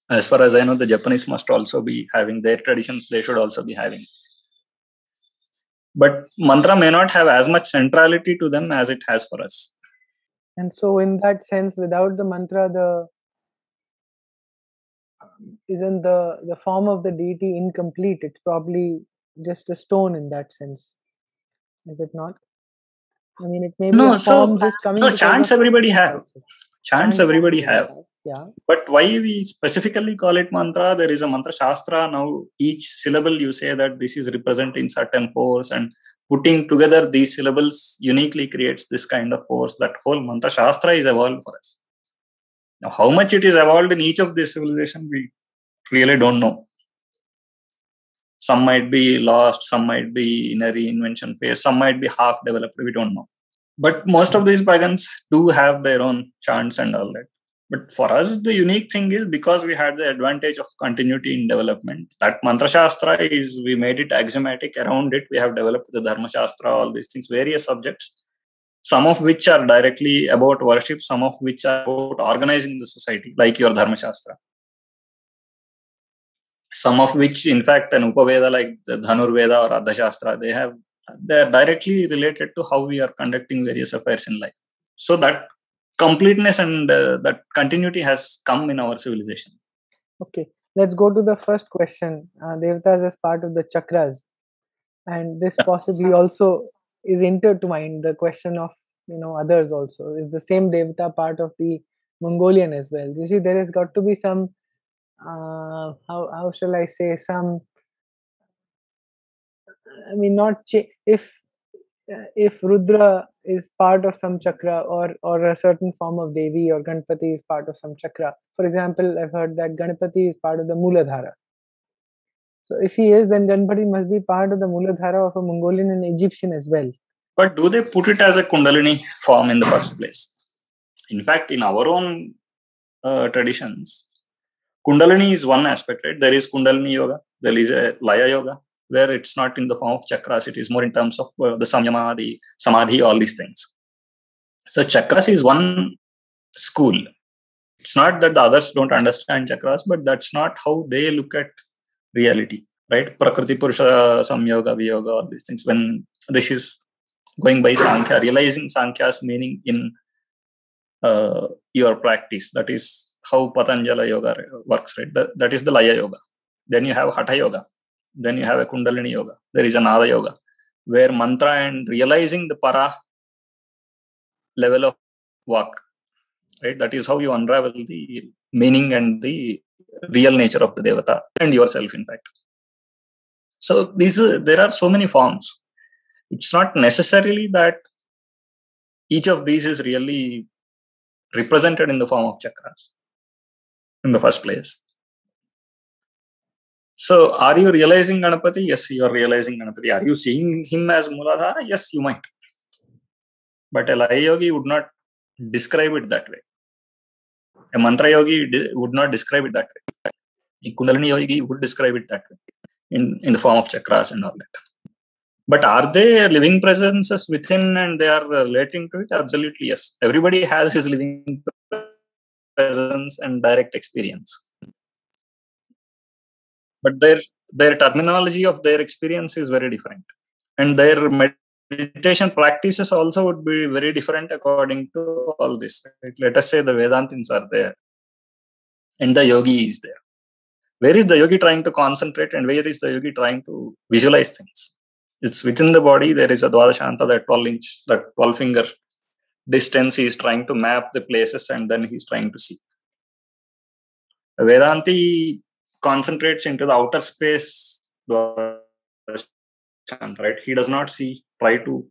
As far as I know, the Japanese must also be having their traditions, they should also be having. But mantra may not have as much centrality to them as it has for us. And so in that sense, without the mantra, isn't the form of the deity incomplete? It's probably just a stone in that sense. Is it not? I mean, it may be a form just coming. No, chants everybody have. Chants everybody have. Yeah. But why we specifically call it mantra? There is a mantra shastra. Now each syllable you say that this is representing certain force, and putting together these syllables uniquely creates this kind of force. That whole mantra shastra is evolved for us. Now, how much it is evolved in each of these civilizations, we really don't know. Some might be lost, some might be in a reinvention phase, some might be half developed, we don't know. But most of these pagans do have their own chants and all that. But for us, the unique thing is because we had the advantage of continuity in development. That mantra shastra is, we made it axiomatic. Around it, we have developed the dharma shastra, all these things, various subjects, some of which are directly about worship, some of which are about organizing the society, like your dharma shastra. Some of which, in fact, an Upaveda like the Dhanurveda or Ardhashastra, they are directly related to how we are conducting various affairs in life. So that completeness and that continuity has come in our civilization. Okay, let's go to the first question. Devatas as part of the chakras, and this possibly also is intertwined. The question of others also is the same Devata part of the Mongolian as well. You see, there has got to be some. How shall I say, some, I mean, not if Rudra is part of some chakra, or a certain form of Devi, or Ganpati is part of some chakra. For example, I've heard that Ganpati is part of the Muladhara. So if he is, then Ganpati must be part of the Muladhara of a Mongolian and Egyptian as well. But do they put it as a Kundalini form in the first place? In fact, in our own traditions, Kundalini is one aspect, right? There is Kundalini Yoga, there is a Laya Yoga, where it's not in the form of chakras, it is more in terms of the samyama, the samadhi, all these things. So chakras is one school. It's not that the others don't understand chakras, but that's not how they look at reality, right? Prakriti, Purusha, Samyoga, Viyoga, all these things. When this is going by Sankhya, realizing Sankhya's meaning in your practice, that is how Patanjala yoga works, right? That is the Laya yoga. Then you have Hatha yoga. Then you have a Kundalini yoga. There is a Nada yoga, where mantra and realizing the para level of work, right? That is how you unravel the meaning and the real nature of the Devata and yourself, in fact. So there are so many forms. It's not necessarily that each of these is really represented in the form of chakras in the first place. So, are you realizing Ganapati? Yes, you are realizing Ganapati. Are you seeing him as Muladhara? Yes, you might. But a Laya yogi would not describe it that way. A mantra yogi would not describe it that way. A Kundalini yogi would describe it that way in the form of chakras and all that. But are they living presences within and they are relating to it? Absolutely, yes. Everybody has his living presence and direct experience. But their terminology of their experience is very different. And their meditation practices also would be very different according to all this. Right? Let us say the Vedantins are there and the yogi is there. Where is the yogi trying to concentrate and where is the yogi trying to visualize things? It's within the body. There is a Dwadashanta, that 12-inch, that 12-finger distance. He is trying to map the places and then he's trying to see. A Vedanti concentrates into the outer space, right? He does not try to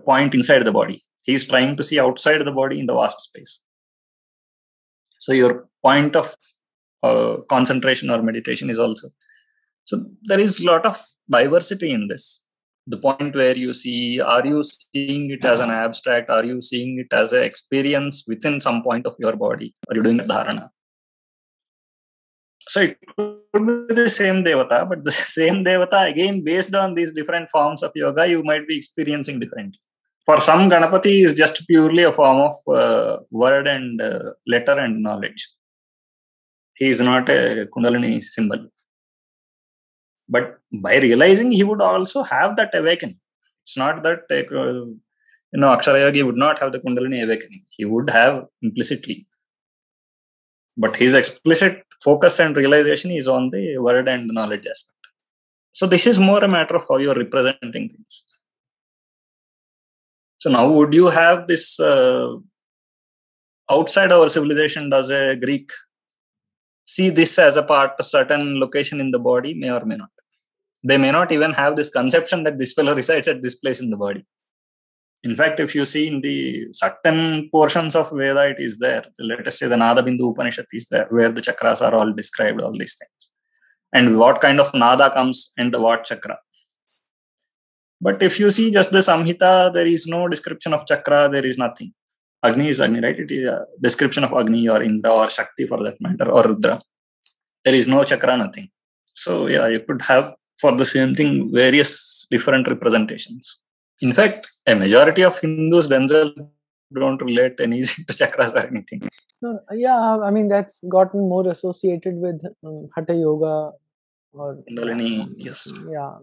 point inside the body. He is trying to see outside the body in the vast space. So your point of concentration or meditation is also. So there is a lot of diversity in this. The point where you see, are you seeing it as an abstract? Are you seeing it as an experience within some point of your body? Are you doing a dharana? So it could be the same Devata, but the same Devata, again, based on these different forms of yoga, you might be experiencing differently. For some, Ganapati is just purely a form of word and letter and knowledge. He is not a Kundalini symbol. But by realizing, he would also have that awakening. It's not that, Akshara Yogi would not have the Kundalini awakening. He would have implicitly. But his explicit focus and realization is on the word and knowledge aspect. So this is more a matter of how you're representing things. So now would you have this outside our civilization, does a Greek see this as a part of certain location in the body? May or may not. They may not even have this conception that this fellow resides at this place in the body. In fact, if you see in the certain portions of Veda, it is there. Let us say the Nada Bindu Upanishad is there, where the chakras are all described, all these things. And what kind of Nada comes in the what chakra. But if you see just the Samhita, there is no description of chakra, there is nothing. Agni is Agni, right? It is a description of Agni or Indra or Shakti for that matter, or Rudra. There is no chakra, nothing. So yeah, you could have for the same thing various different representations. In fact, a majority of Hindus themselves don't relate anything to chakras or anything. Yeah, I mean, that's gotten more associated with Hatha Yoga or Kundalini, yes. Yeah.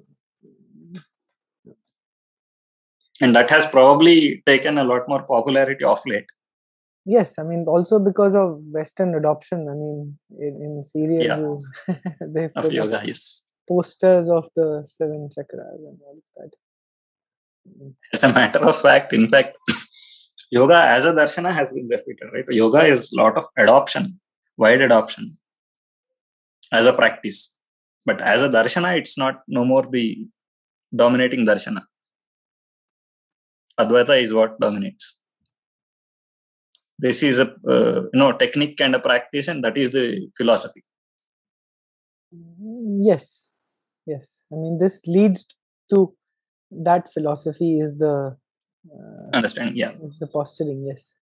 And that has probably taken a lot more popularity of late. Yes, I mean, also because of Western adoption. I mean, in serials, they put yoga, yes. posters of the 7 chakras and all of that. As a matter of fact, in fact, yoga as a darshana has been refuted, right? Yoga is a lot of adoption, wide adoption as a practice. But as a darshana, it's no more the dominating darshana. Advaita is what dominates. This is a technique and a practice, and that is the philosophy. Yes. I mean, this leads to that philosophy is the understanding. Yeah, is the posturing. Yes.